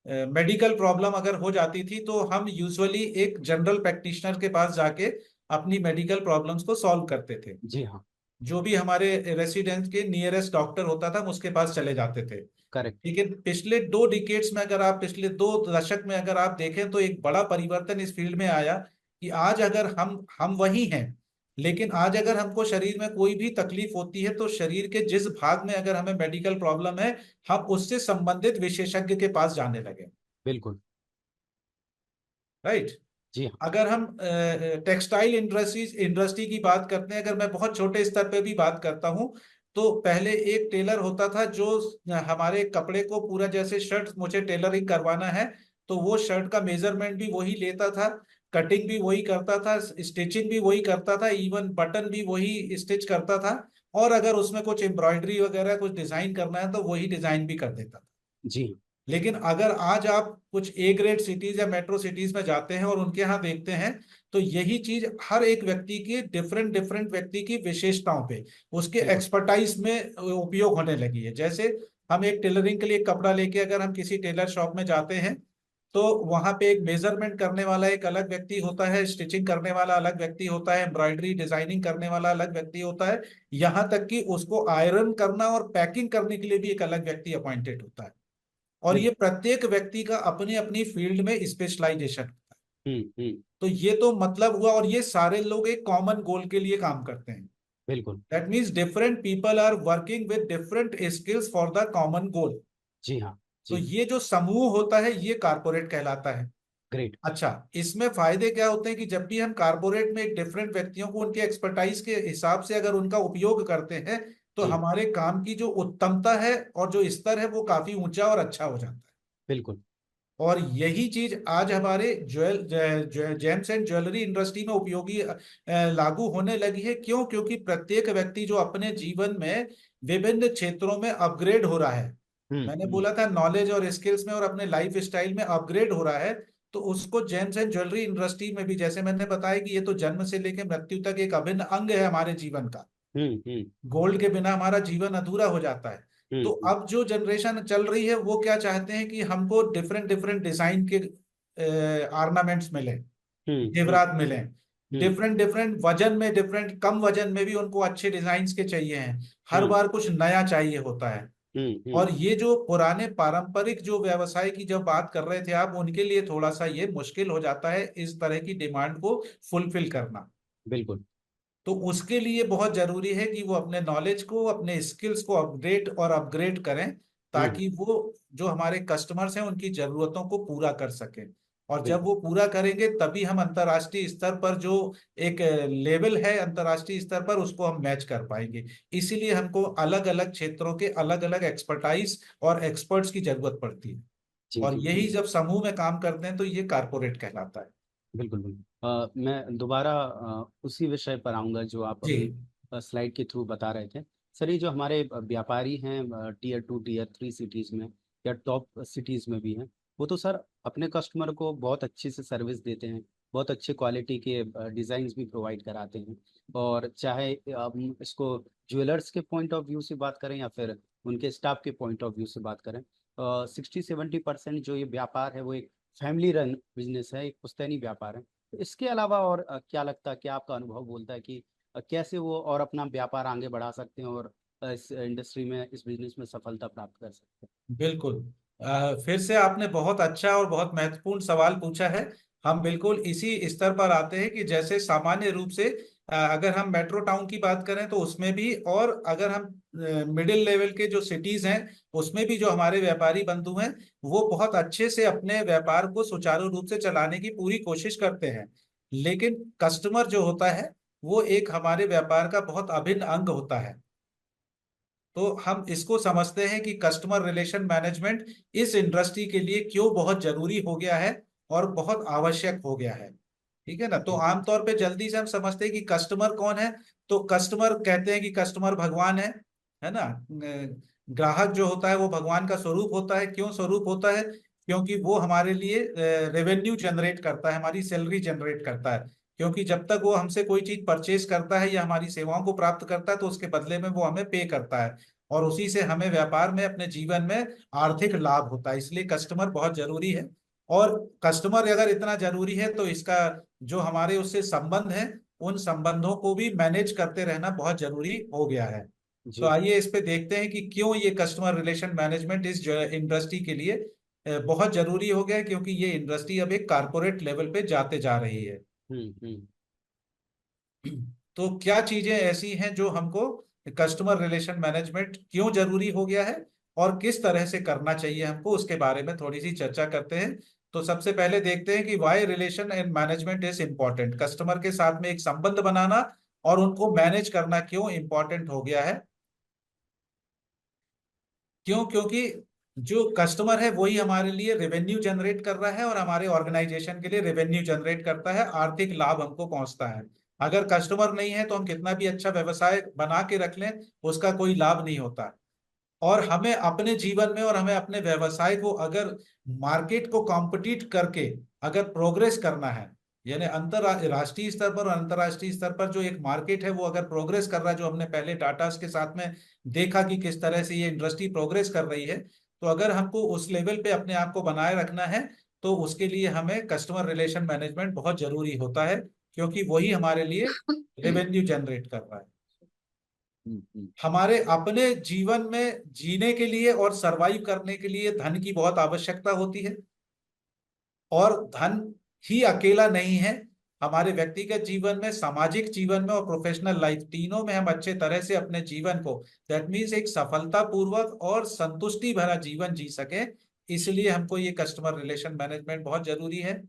E: मेडिकल प्रॉब्लम अगर हो जाती थी तो हम यूजुअली एक जनरल प्रैक्टिशनर के पास जाके अपनी मेडिकल प्रॉब्लम्स को सॉल्व करते थे।
D: जी हाँ,
E: जो भी हमारे रेसिडेंस के नियरेस्ट डॉक्टर होता था हम उसके पास चले जाते थे।
D: करेक्ट।
E: लेकिन पिछले 2 डिकेड्स में अगर आप पिछले 2 दशक में अगर आप देखें तो एक बड़ा परिवर्तन इस फील्ड में आया कि आज अगर हम वही हैं, लेकिन आज अगर हमको शरीर में कोई भी तकलीफ होती है तो शरीर के जिस भाग में अगर हमें मेडिकल प्रॉब्लम है हम उससे संबंधित विशेषज्ञ के पास जाने लगे।
D: बिल्कुल।
E: राइट।
D: जी हाँ।
E: अगर हम टेक्सटाइल इंडस्ट्री की बात करते हैं, अगर मैं बहुत छोटे स्तर पे भी बात करता हूं, तो पहले एक टेलर होता था जो हमारे कपड़े को पूरा, जैसे शर्ट मुझे टेलरिंग करवाना है तो वो शर्ट का मेजरमेंट भी वही लेता था, कटिंग भी वही करता था, स्टिचिंग भी वही करता था, इवन बटन भी वही स्टिच करता था, और अगर उसमें कुछ एम्ब्रॉयडरी वगैरह कुछ डिजाइन करना है तो वही डिजाइन भी कर देता था।
D: जी हाँ।
E: लेकिन अगर आज आप कुछ ए ग्रेड सिटीज या मेट्रो सिटीज में जाते हैं और उनके यहाँ देखते हैं तो यही चीज हर एक व्यक्ति की डिफरेंट डिफरेंट व्यक्ति की विशेषताओं पे उसके
D: बिल्कुल।
E: एक्सपर्टाइज में उपयोग होने लगी है। जैसे हम एक टेलरिंग के लिए कपड़ा लेके अगर हम किसी टेलर शॉप में जाते हैं तो वहां पे एक मेजरमेंट करने वाला एक अलग व्यक्ति होता है, स्टिचिंग करने वाला अलग व्यक्ति होता है, एम्ब्रॉयडरी डिजाइनिंग करने वाला अलग व्यक्ति होता है, यहाँ तक कि उसको आयरन करना और पैकिंग करने के लिए भी एक अलग व्यक्ति अपॉइंटेड होता है। और ये प्रत्येक व्यक्ति का अपनी अपनी फील्ड में स्पेशलाइजेशन होता है। तो ये तो मतलब हुआ, और ये सारे लोग एक कॉमन गोल के लिए काम करते हैं।
D: बिल्कुल।
E: That means different people are working with different skills for the common goal.
D: जी हाँ।
E: तो
D: जी।
E: ये जो समूह होता है ये कारपोरेट कहलाता है।
D: ग्रेट।
E: अच्छा, इसमें फायदे क्या होते हैं कि जब भी हम कारपोरेट में एक डिफरेंट व्यक्तियों को उनके एक्सपर्टाइज के हिसाब से अगर उनका उपयोग करते हैं तो
D: जी
E: हमारे काम की जो उत्तमता है और जो स्तर है वो काफी ऊंचा और अच्छा हो जाता है।
D: बिल्कुल।
E: और यही चीज आज हमारे जेम्स एंड ज्वेलरी इंडस्ट्री में उपयोगी लागू होने लगी है। क्यों? क्योंकि प्रत्येक व्यक्ति जो अपने जीवन में विभिन्न क्षेत्रों में अपग्रेड हो रहा है, मैंने बोला था नॉलेज और स्किल्स में और अपने लाइफ स्टाइल में अपग्रेड हो रहा है, तो उसको जेम्स एंड ज्वेलरी इंडस्ट्री में भी, जैसे मैंने बताया कि ये तो जन्म से लेकर मृत्यु तक एक अभिन्न अंग है हमारे जीवन का। गोल्ड के बिना हमारा जीवन अधूरा हो जाता है। तो अब जो जनरेशन चल रही है वो क्या चाहते हैं कि हमको डिफरेंट डिफरेंट डिजाइन के ऑर्नामेंट्स मिले, जेवरात मिले, डिफरेंट डिफरेंट वजन में, डिफरेंट कम वजन में भी उनको अच्छे डिजाइन के चाहिए हैं, हर बार कुछ नया चाहिए होता है। और ये जो पुराने पारंपरिक जो व्यवसाय की जब बात कर रहे थे आप, उनके लिए थोड़ा सा ये मुश्किल हो जाता है इस तरह की डिमांड को फुलफिल करना।
D: बिल्कुल।
E: तो उसके लिए बहुत जरूरी है कि वो अपने नॉलेज को, अपने स्किल्स को अपडेट और अपग्रेड करें ताकि वो जो हमारे कस्टमर्स हैं उनकी जरूरतों को पूरा कर सकें। और जब वो पूरा करेंगे तभी हम अंतर्राष्ट्रीय स्तर पर जो एक लेवल है अंतर्राष्ट्रीय स्तर पर, उसको हम मैच कर पाएंगे। इसीलिए हमको अलग अलग क्षेत्रों के अलग अलग एक्सपर्टाइज और एक्सपर्ट्स की जरूरत पड़ती है,
B: जी
E: और
B: जी
E: यही
B: जी।
E: जब समूह में काम करते हैं तो ये कारपोरेट कहलाता है।
D: बिल्कुल बिल्कुल। मैं दोबारा उसी विषय पर आऊंगा जो आप
E: जी
D: अभी स्लाइड के थ्रू बता रहे थे। सर, ये जो हमारे व्यापारी हैं टीयर 2 टीयर 3 सिटीज़ में या टॉप सिटीज़ में भी हैं, वो तो सर अपने कस्टमर को बहुत अच्छी से सर्विस देते हैं, बहुत अच्छे क्वालिटी के डिज़ाइंस भी प्रोवाइड कराते हैं। और चाहे हम इसको ज्वेलर्स के पॉइंट ऑफ व्यू से बात करें या फिर उनके स्टाफ के पॉइंट ऑफ व्यू से बात करें, 60-70% जो ये व्यापार है वो एक फैमिली रन बिजनेस है, एक पुश्तैनी व्यापार है। तो इसके अलावा और क्या लगता है, क्या आपका अनुभव बोलता है कि कैसे वो और अपना व्यापार आगे बढ़ा सकते हैं और इस इंडस्ट्री में, इस बिजनेस में सफलता प्राप्त कर सकते
E: बिल्कुल। फिर से आपने बहुत अच्छा और बहुत महत्वपूर्ण सवाल पूछा है। हम बिल्कुल इसी स्तर पर आते हैं कि जैसे सामान्य रूप से अगर हम मेट्रो टाउन की बात करें तो उसमें भी, और अगर हम मिडिल लेवल के जो सिटीज हैं उसमें भी जो हमारे व्यापारी बंधु हैं वो बहुत अच्छे से अपने व्यापार को सुचारू रूप से चलाने की पूरी कोशिश करते हैं। लेकिन कस्टमर जो होता है वो एक हमारे व्यापार का बहुत अभिन्न अंग होता है। तो हम इसको समझते हैं कि कस्टमर रिलेशन मैनेजमेंट इस इंडस्ट्री के लिए क्यों बहुत जरूरी हो गया है और बहुत आवश्यक हो गया है। ठीक है ना। तो
D: हैं?
E: आमतौर पे जल्दी से हम समझते हैं कि कस्टमर कौन है। तो कस्टमर कहते हैं कि कस्टमर भगवान है ना। ग्राहक जो होता है वो भगवान का स्वरूप होता है। क्यों स्वरूप होता है? क्योंकि वो हमारे लिए रेवेन्यू जनरेट करता है, हमारी सैलरी जनरेट करता है। क्योंकि जब तक वो हमसे कोई चीज परचेज करता है या हमारी सेवाओं को प्राप्त करता है तो उसके बदले में वो हमें पे करता है, और उसी से हमें व्यापार में अपने जीवन में आर्थिक लाभ होता है। इसलिए कस्टमर बहुत जरूरी है। और कस्टमर अगर इतना जरूरी है तो इसका जो हमारे उससे संबंध है उन संबंधों को भी मैनेज करते रहना बहुत जरूरी हो गया है। तो
D: जी
E: आइए इस पे देखते हैं कि क्यों ये कस्टमर रिलेशन मैनेजमेंट इस इंडस्ट्री के लिए बहुत जरूरी हो गया है, क्योंकि ये इंडस्ट्री अब एक कारपोरेट लेवल पे जाते जा रही है।
D: हम्म।
E: तो क्या चीजें ऐसी हैं जो हमको कस्टमर रिलेशन मैनेजमेंट क्यों जरूरी हो गया है और किस तरह से करना चाहिए हमको, उसके बारे में थोड़ी सी चर्चा करते हैं। तो सबसे पहले देखते हैं कि why relation and management is important. Customer के साथ में एक संबंध बनाना और उनको मैनेज करना क्यों इम्पोर्टेंट हो गया है। क्यों? क्योंकि जो कस्टमर है वही हमारे लिए रेवेन्यू जनरेट कर रहा है और हमारे ऑर्गेनाइजेशन के लिए रेवेन्यू जनरेट करता है, आर्थिक लाभ हमको पहुंचता है। अगर कस्टमर नहीं है तो हम कितना भी अच्छा व्यवसाय बना के रख लें, उसका कोई लाभ नहीं होता। और हमें अपने जीवन में और हमें अपने व्यवसाय को अगर मार्केट को कॉम्पिटिट करके अगर प्रोग्रेस करना है, यानी अंतरराष्ट्रीय स्तर पर और अंतरराष्ट्रीय स्तर पर जो एक मार्केट है वो अगर प्रोग्रेस कर रहा है, जो हमने पहले टाटा के साथ में देखा कि किस तरह से ये इंडस्ट्री प्रोग्रेस कर रही है, तो अगर हमको उस लेवल पे अपने आप को बनाए रखना है तो उसके लिए हमें कस्टमर रिलेशन मैनेजमेंट बहुत जरूरी होता है, क्योंकि वही हमारे लिए रेवेन्यू जनरेट कर रहा है।
D: हम्म।
E: हमारे अपने जीवन में जीने के लिए और सरवाइव करने के लिए धन की बहुत आवश्यकता होती है, और धन ही अकेला नहीं है। हमारे व्यक्तिगत जीवन में, सामाजिक जीवन में और प्रोफेशनल लाइफ, तीनों में हम अच्छे तरह से अपने जीवन को, दैट मीन्स एक सफलता पूर्वक और संतुष्टि भरा जीवन जी सके, इसलिए हमको ये कस्टमर रिलेशन मैनेजमेंट बहुत जरूरी है।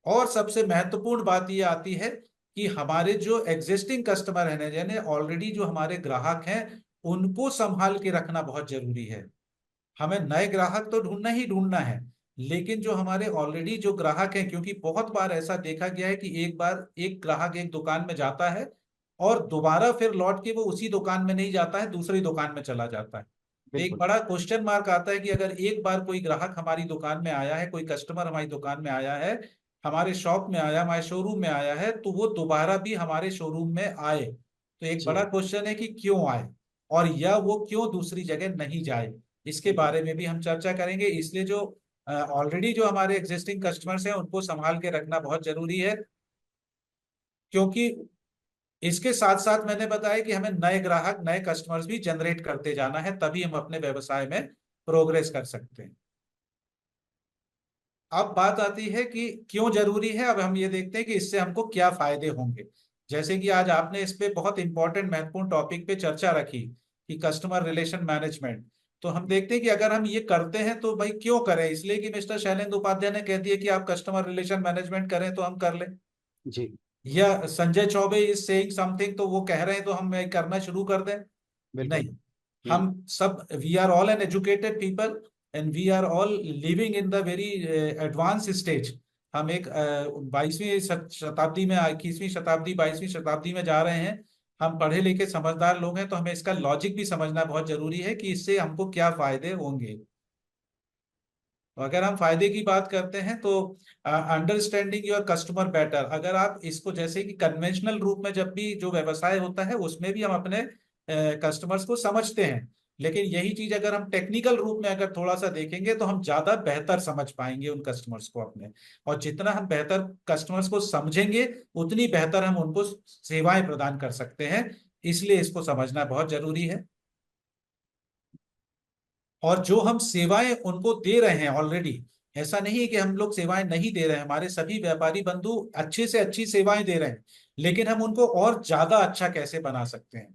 E: और सबसे महत्वपूर्ण बात ये आती है कि हमारे जो एग्जिस्टिंग कस्टमर हैं, यानी ऑलरेडी जो हमारे ग्राहक हैं, उनको संभाल के रखना बहुत जरूरी है। हमें नए ग्राहक तो ढूंढना ही ढूंढना है, लेकिन जो हमारे ऑलरेडी जो ग्राहक हैं, क्योंकि बहुत बार ऐसा देखा गया है कि एक बार एक ग्राहक एक दुकान में जाता है और दोबारा फिर लौट के वो उसी दुकान में नहीं जाता है, दूसरी दुकान में चला जाता है। तो एक
D: बिल्कुल।
E: बड़ा क्वेश्चन मार्क आता है कि अगर एक बार कोई ग्राहक हमारी दुकान में आया है, कोई कस्टमर हमारी दुकान में आया है, हमारे शॉप में आया, हमारे शोरूम में आया है, तो वो दोबारा भी हमारे शोरूम में आए। तो एक बड़ा
D: जी
E: क्वेश्चन है कि क्यों आए, और या वो क्यों दूसरी जगह नहीं जाए, इसके बारे में भी हम चर्चा करेंगे। इसलिए जो ऑलरेडी जो हमारे एग्जिस्टिंग कस्टमर्स हैं उनको संभाल के रखना बहुत जरूरी है, क्योंकि इसके साथ साथ मैंने बताया कि हमें नए ग्राहक, नए कस्टमर्स भी जनरेट करते जाना है, तभी हम अपने व्यवसाय में प्रोग्रेस कर सकते हैं। अब बात आती है कि क्यों जरूरी है। अब हम ये देखते हैं कि इससे हमको क्या फायदे होंगे। जैसे कि आज आपने इस पे बहुत इंपॉर्टेंट महत्वपूर्ण टॉपिक पे चर्चा रखी कि कस्टमर रिलेशन मैनेजमेंट, तो हम देखते हैं कि अगर हम ये करते हैं तो भाई क्यों करें, इसलिए कि मिस्टर शैलेंद्र उपाध्याय ने कह दिया कि आप कस्टमर रिलेशन मैनेजमेंट करें तो हम कर लें,
D: जी
E: या Sanjay Choubey is saying something तो वो कह रहे हैं तो हम करना शुरू कर दें।
D: बिल्कुल।
E: नहीं, हम सब we are all an educated people and we are all living in the very advance stage. हम एक 22वीं शताब्दी में, 21वीं शताब्दी 22वीं शताब्दी में जा रहे हैं। हम पढ़े लिखे समझदार लोग हैं, तो हमें इसका लॉजिक भी समझना बहुत जरूरी है कि इससे हमको क्या फायदे होंगे। तो अगर हम फायदे की बात करते हैं तो अंडरस्टैंडिंग योर कस्टमर बेटर, अगर आप इसको जैसे कि कन्वेंशनल रूप में जब भी जो व्यवसाय होता है उसमें भी हम अपने कस्टमर्स को समझते हैं, लेकिन यही चीज अगर हम टेक्निकल रूप में अगर थोड़ा सा देखेंगे तो हम ज्यादा बेहतर समझ पाएंगे उन कस्टमर्स को अपने, और जितना हम बेहतर कस्टमर्स को समझेंगे उतनी बेहतर हम उनको सेवाएं प्रदान कर सकते हैं। इसलिए इसको समझना बहुत जरूरी है। और जो हम सेवाएं उनको दे रहे हैं ऑलरेडी, ऐसा नहीं है कि हम लोग सेवाएं नहीं दे रहे हैं, हमारे सभी व्यापारी बंधु अच्छे से अच्छी सेवाएं दे रहे हैं, लेकिन हम उनको और ज्यादा अच्छा कैसे बना सकते हैं।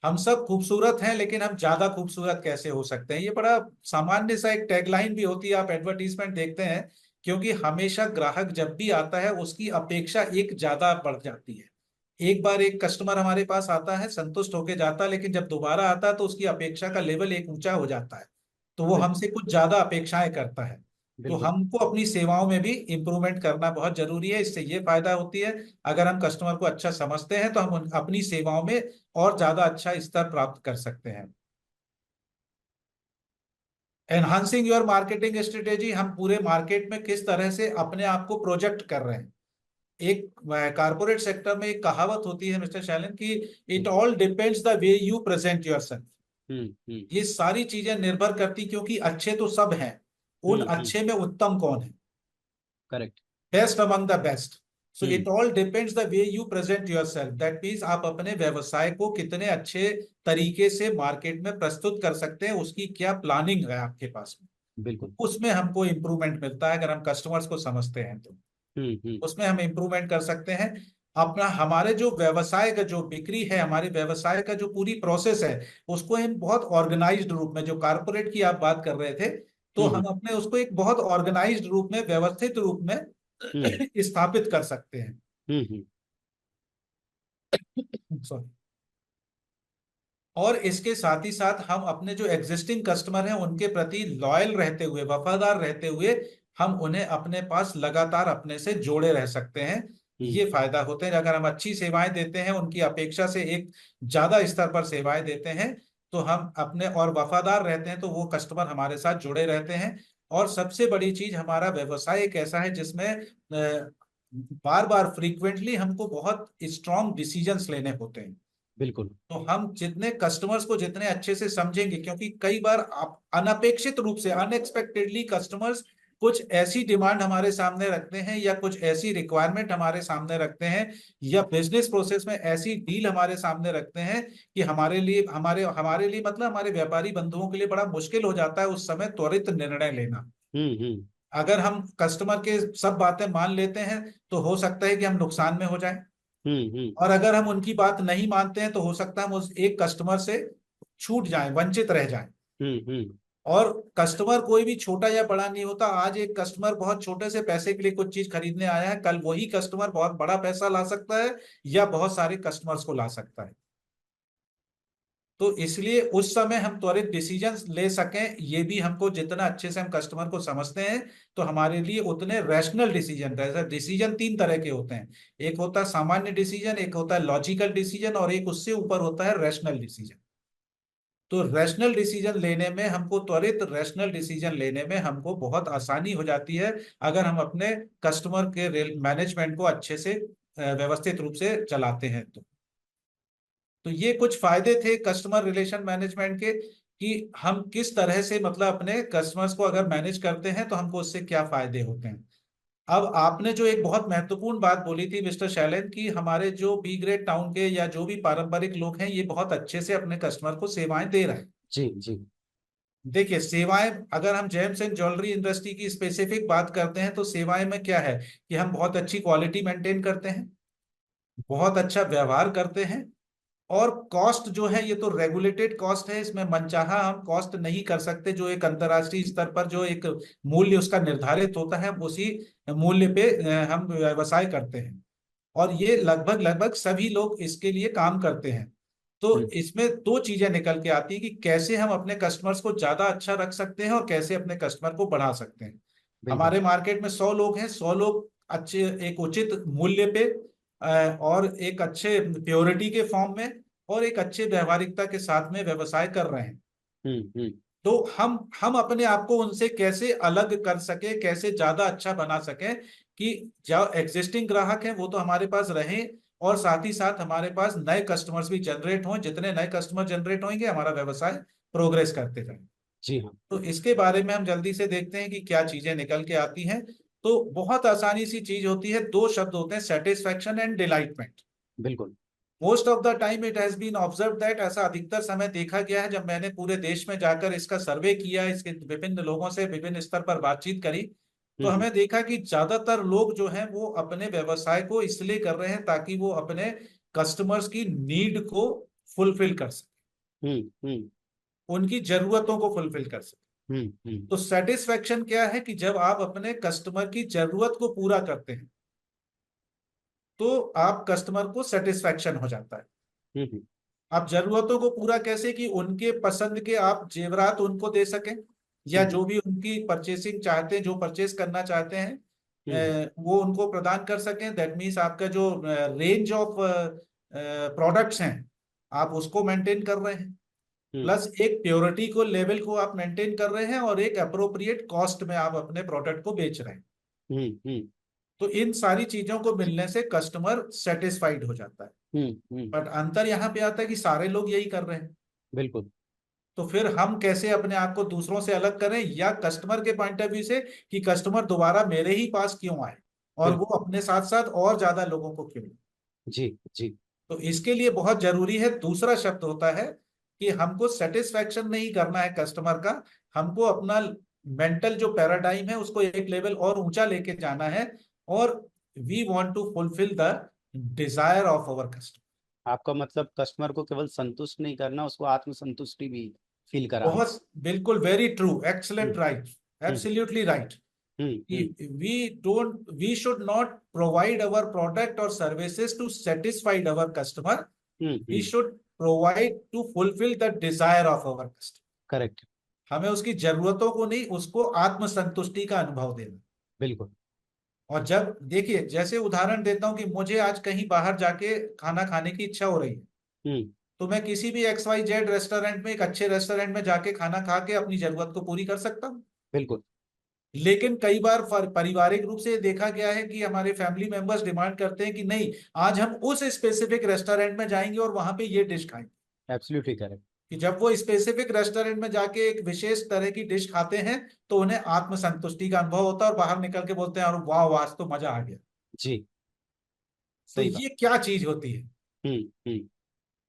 E: हम सब खूबसूरत हैं लेकिन हम ज्यादा खूबसूरत कैसे हो सकते हैं, ये बड़ा सामान्य सा एक टैगलाइन भी होती है, आप एडवर्टीजमेंट देखते हैं, क्योंकि हमेशा ग्राहक जब भी आता है उसकी अपेक्षा एक ज्यादा बढ़ जाती है। एक बार एक कस्टमर हमारे पास आता है, संतुष्ट होके जाता है, लेकिन जब दोबारा आता है तो उसकी अपेक्षा का लेवल एक ऊंचा हो जाता है, तो वो हमसे कुछ ज्यादा अपेक्षाएं करता है। तो
D: बिल्कुल।
E: हमको अपनी सेवाओं में भी इंप्रूवमेंट करना बहुत जरूरी है। इससे ये फायदा होती है, अगर हम कस्टमर को अच्छा समझते हैं तो हम अपनी सेवाओं में और ज्यादा अच्छा स्तर प्राप्त कर सकते हैं। एनहांसिंग योर मार्केटिंग स्ट्रेटेजी, हम पूरे मार्केट में किस तरह से अपने आप को प्रोजेक्ट कर रहे हैं। एक कारपोरेट सेक्टर में एक कहावत होती है मिस्टर शैलन की, it all depends the way you present yourself. ये सारी चीजें निर्भर करती, क्योंकि अच्छे तो सब हैं, उन अच्छे में उत्तम कौन है,
D: correct.
E: Best among the best. So it all depends the way you present yourself, that means आप अपने व्यवसाय को कितने अच्छे तरीके से मार्केट में प्रस्तुत कर सकते हैं, उसकी क्या प्लानिंग है आपके पास में,
D: बिल्कुल।
E: उसमें हमको इंप्रूवमेंट मिलता है। अगर हम कस्टमर्स को समझते हैं तो उसमें हम इंप्रूवमेंट कर सकते हैं। अपना हमारे जो व्यवसाय का जो बिक्री है, हमारे व्यवसाय का जो पूरी प्रोसेस है, उसको हम बहुत ऑर्गेनाइज्ड रूप में, जो कारपोरेट की आप बात कर रहे थे, तो हम अपने उसको एक बहुत ऑर्गेनाइज्ड रूप में, व्यवस्थित रूप में स्थापित कर सकते हैं। सॉरी। और इसके साथ ही साथ हम अपने जो एग्जिस्टिंग कस्टमर हैं उनके प्रति लॉयल रहते हुए, वफादार रहते हुए, हम उन्हें अपने पास लगातार अपने से जोड़े रह सकते हैं। ये फायदा होते हैं अगर हम अच्छी सेवाएं देते हैं, उनकी अपेक्षा से एक ज्यादा स्तर पर सेवाएं देते हैं, तो हम अपने और वफादार रहते हैं, तो वो कस्टमर हमारे साथ जुड़े रहते हैं। और सबसे बड़ी चीज, हमारा व्यवसाय एक ऐसा है जिसमें बार बार फ्रीक्वेंटली हमको बहुत स्ट्रॉन्ग डिसीजंस लेने होते हैं।
D: बिल्कुल।
E: तो हम जितने कस्टमर्स को जितने अच्छे से समझेंगे, क्योंकि कई बार आप अनपेक्षित रूप से, अनएक्सपेक्टेडली कस्टमर्स कुछ ऐसी डिमांड हमारे सामने रखते हैं, या कुछ ऐसी रिक्वायरमेंट हमारे सामने रखते हैं, या बिजनेस प्रोसेस में ऐसी डील हमारे सामने रखते हैं कि हमारे लिए हमारे लिए मतलब हमारे व्यापारी बंधुओं के लिए बड़ा मुश्किल हो जाता है उस समय त्वरित निर्णय लेना। अगर हम कस्टमर के सब बातें मान लेते हैं तो हो सकता है कि हम नुकसान में हो जाएं, और अगर हम उनकी बात नहीं मानते हैं तो हो सकता है हम उस एक कस्टमर से छूट जाएं, वंचित रह जाएं। और कस्टमर कोई भी छोटा या बड़ा नहीं होता। आज एक कस्टमर बहुत छोटे से पैसे के लिए कुछ चीज खरीदने आया है, कल वही कस्टमर बहुत बड़ा पैसा ला सकता है, या बहुत सारे कस्टमर्स को ला सकता है। तो इसलिए उस समय हम त्वरित डिसीजंस ले सकें, ये भी हमको, जितना अच्छे से हम कस्टमर को समझते हैं तो हमारे लिए उतने रैशनल डिसीजन, डिसीजन 3 तरह के होते हैं। एक होता है सामान्य डिसीजन, एक होता है लॉजिकल डिसीजन, और एक उससे ऊपर होता है रैशनल डिसीजन। तो रैशनल डिसीजन लेने में हमको, त्वरित रैशनल डिसीजन लेने में हमको बहुत आसानी हो जाती है, अगर हम अपने कस्टमर के मैनेजमेंट को अच्छे से व्यवस्थित रूप से चलाते हैं। तो ये कुछ फायदे थे कस्टमर रिलेशन मैनेजमेंट के, कि हम किस तरह से मतलब अपने कस्टमर्स को अगर मैनेज करते हैं तो हमको उससे क्या फायदे होते हैं। अब आपने जो एक बहुत महत्वपूर्ण बात बोली थी मिस्टर शैलेन, की हमारे जो बी ग्रेड टाउन के या जो भी पारंपरिक लोग हैं, ये बहुत अच्छे से अपने कस्टमर को सेवाएं दे रहे हैं।
D: जी जी।
E: देखिए, सेवाएं, अगर हम जेम्स एंड ज्वेलरी इंडस्ट्री की स्पेसिफिक बात करते हैं तो सेवाएं में क्या है कि हम बहुत अच्छी क्वालिटी मेंटेन करते हैं, बहुत अच्छा व्यवहार करते हैं, और कॉस्ट जो है ये तो रेगुलेटेड कॉस्ट है, इसमें मनचाहा हम कॉस्ट नहीं कर सकते। जो एक अंतर्राष्ट्रीय स्तर पर जो एक मूल्य उसका निर्धारित होता है, उसी मूल्य पे हम व्यवसाय करते हैं, और ये लगभग लगभग सभी लोग इसके लिए काम करते हैं। तो इसमें दो चीजें निकल के आती है कि कैसे हम अपने कस्टमर्स को ज्यादा अच्छा रख सकते हैं और कैसे अपने कस्टमर को बढ़ा सकते हैं। हमारे मार्केट में 100 लोग हैं, 100 लोग अच्छे एक उचित मूल्य पे और एक अच्छे प्योरिटी के फॉर्म में और एक अच्छे व्यवहारिकता के साथ में व्यवसाय कर रहे हैं। तो हम अपने आप को उनसे कैसे अलग कर सके, कैसे ज्यादा अच्छा बना सके कि जो एग्जिस्टिंग ग्राहक हैं वो तो हमारे पास रहें और साथ ही साथ हमारे पास नए कस्टमर्स भी जनरेट हों। जितने नए कस्टमर जनरेट होंगे हमारा व्यवसाय प्रोग्रेस करते जाए।
D: जी हाँ।
E: तो इसके बारे में हम जल्दी से देखते हैं कि क्या चीजें निकल के आती हैं। तो बहुत आसानी सी चीज होती है, दो शब्द होते हैं, सेटिस्फैक्शन एंड डिलाइटमेंट।
D: बिल्कुल।
E: Most of the time it has been observe that, ऐसा अधिकतर समय देखा गया है जब मैंने पूरे देश में जाकर इसका सर्वे किया, इसके विभिन्न लोगों से विभिन्न स्तर पर बातचीत करी, तो हमें देखा कि ज्यादातर लोग जो हैं वो अपने व्यवसाय को इसलिए कर रहे हैं ताकि वो अपने कस्टमर्स की नीड को फुलफिल कर सके, उनकी जरूरतों को फुलफिल कर सके। तो सेटिस्फेक्शन क्या है कि जब आप अपने कस्टमर की जरूरत को पूरा करते हैं तो आप कस्टमर को सेटिस्फेक्शन हो जाता है। आप जरूरतों को पूरा कैसे, कि उनके पसंद के आप जेवरात उनको दे सकें या जो भी उनकी परचेसिंग चाहते हैं, जो परचेस करना चाहते हैं वो उनको प्रदान कर सकें। दैट मीन्स आपका जो रेंज ऑफ प्रोडक्ट्स हैं आप उसको मेंटेन कर रहे हैं, प्लस एक प्योरिटी को लेवल को आप मेंटेन कर रहे हैं और एक अप्रोप्रिएट कॉस्ट में आप अपने प्रोडक्ट को बेच रहे हैं। तो इन सारी चीजों को मिलने से कस्टमर सेटिस्फाइड हो जाता है। बट अंतर यहाँ पे आता है कि सारे लोग यही कर रहे हैं।
D: बिल्कुल।
E: तो फिर हम कैसे अपने आप को दूसरों से अलग करें, या कस्टमर के पॉइंट ऑफ व्यू से कि कस्टमर दोबारा मेरे ही पास क्यों आए और वो अपने साथ साथ और ज्यादा लोगों को क्यों।
D: जी जी।
E: तो इसके लिए बहुत जरूरी है, दूसरा शब्द होता है कि हमको सेटिस्फैक्शन नहीं करना है कस्टमर का, हमको अपना मेंटल जो पैराडाइम है उसको एक लेवल और ऊंचा लेके जाना है, और we want to fulfil the desire of our customer.
D: आपका मतलब कस्टमर को केवल संतुष्ट नहीं करना, उसको आत्मसंतुष्टि भी फील कराना।
E: बहुत बिल्कुल, very true, excellent, right, absolutely right. we should not provide our product or services to satisfy our customer. We should provide to fulfill the desire of our customer.
D: Correct.
E: हमें उसकी जरूरतों को नहीं, उसको आत्मसंतुष्टि का अनुभव देना।
D: बिल्कुल।
E: और जब देखिए, जैसे उदाहरण देता हूं कि मुझे आज कहीं बाहर जाके खाना खाने की इच्छा हो रही है, तो मैं किसी भी XYZ रेस्टोरेंट में, एक अच्छे रेस्टोरेंट में जाके खाना खा के अपनी जरूरत को पूरी कर सकता हूँ।
D: बिल्कुल।
E: लेकिन कई बार पारिवारिक रूप से देखा गया है कि हमारे फैमिली मेंबर्स डिमांड करते हैं कि नहीं, आज हम उस स्पेसिफिक रेस्टोरेंट में जाएंगे और वहां पे ये डिश खाएंगे।
D: Absolutely correct.
E: कि जब वो स्पेसिफिक रेस्टोरेंट में जाके एक विशेष तरह की डिश खाते हैं तो उन्हें आत्मसंतुष्टि का अनुभव होता है और बाहर निकल के बोलते हैं और वाह वाह, आज तो मजा आ गया।
D: जी।
E: तो ये क्या चीज होती है।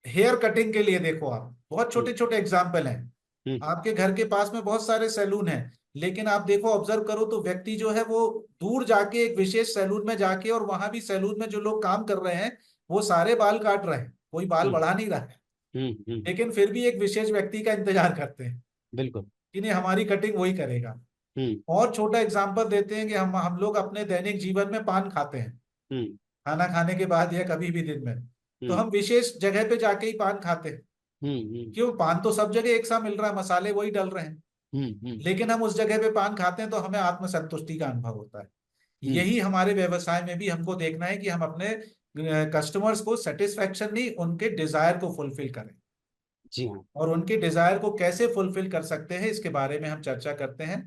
E: हेयर कटिंग के लिए देखो आप, बहुत छोटे छोटे एग्जाम्पल हैं। आपके घर के पास में बहुत सारे सैलून हैं, लेकिन आप देखो, ऑब्जर्व करो तो व्यक्ति जो है वो दूर जाके एक विशेष सैलून में जाके, और वहां भी सैलून में जो लोग काम कर रहे हैं वो सारे बाल काट रहे हैं, कोई बाल बढ़ा नहीं रहा है, लेकिन फिर भी एक विशेष व्यक्ति का इंतजार करते हैं।
D: बिल्कुल।
E: कि नहीं, हमारी कटिंग वही करेगा। और छोटा एग्जाम्पल देते हैं कि हम लोग अपने दैनिक जीवन में पान खाते हैं, खाना खाने के बाद या कभी भी दिन में, तो हम विशेष जगह पे जाके ही पान खाते हैं। क्यों? पान तो सब जगह एक सा मिल रहा है, मसाले वही डल रहे हैं, लेकिन हम उस जगह पे पान खाते हैं तो हमें आत्मसंतुष्टि का अनुभव होता है। यही हमारे व्यवसाय में भी हमको देखना है कि हम अपने कस्टमर्स को सेटिस्फैक्शन नहीं, उनके डिजायर को फुलफिल करें।
D: जी हाँ।
E: और उनके डिजायर को कैसे फुलफिल कर सकते हैं, इसके बारे में हम चर्चा करते हैं।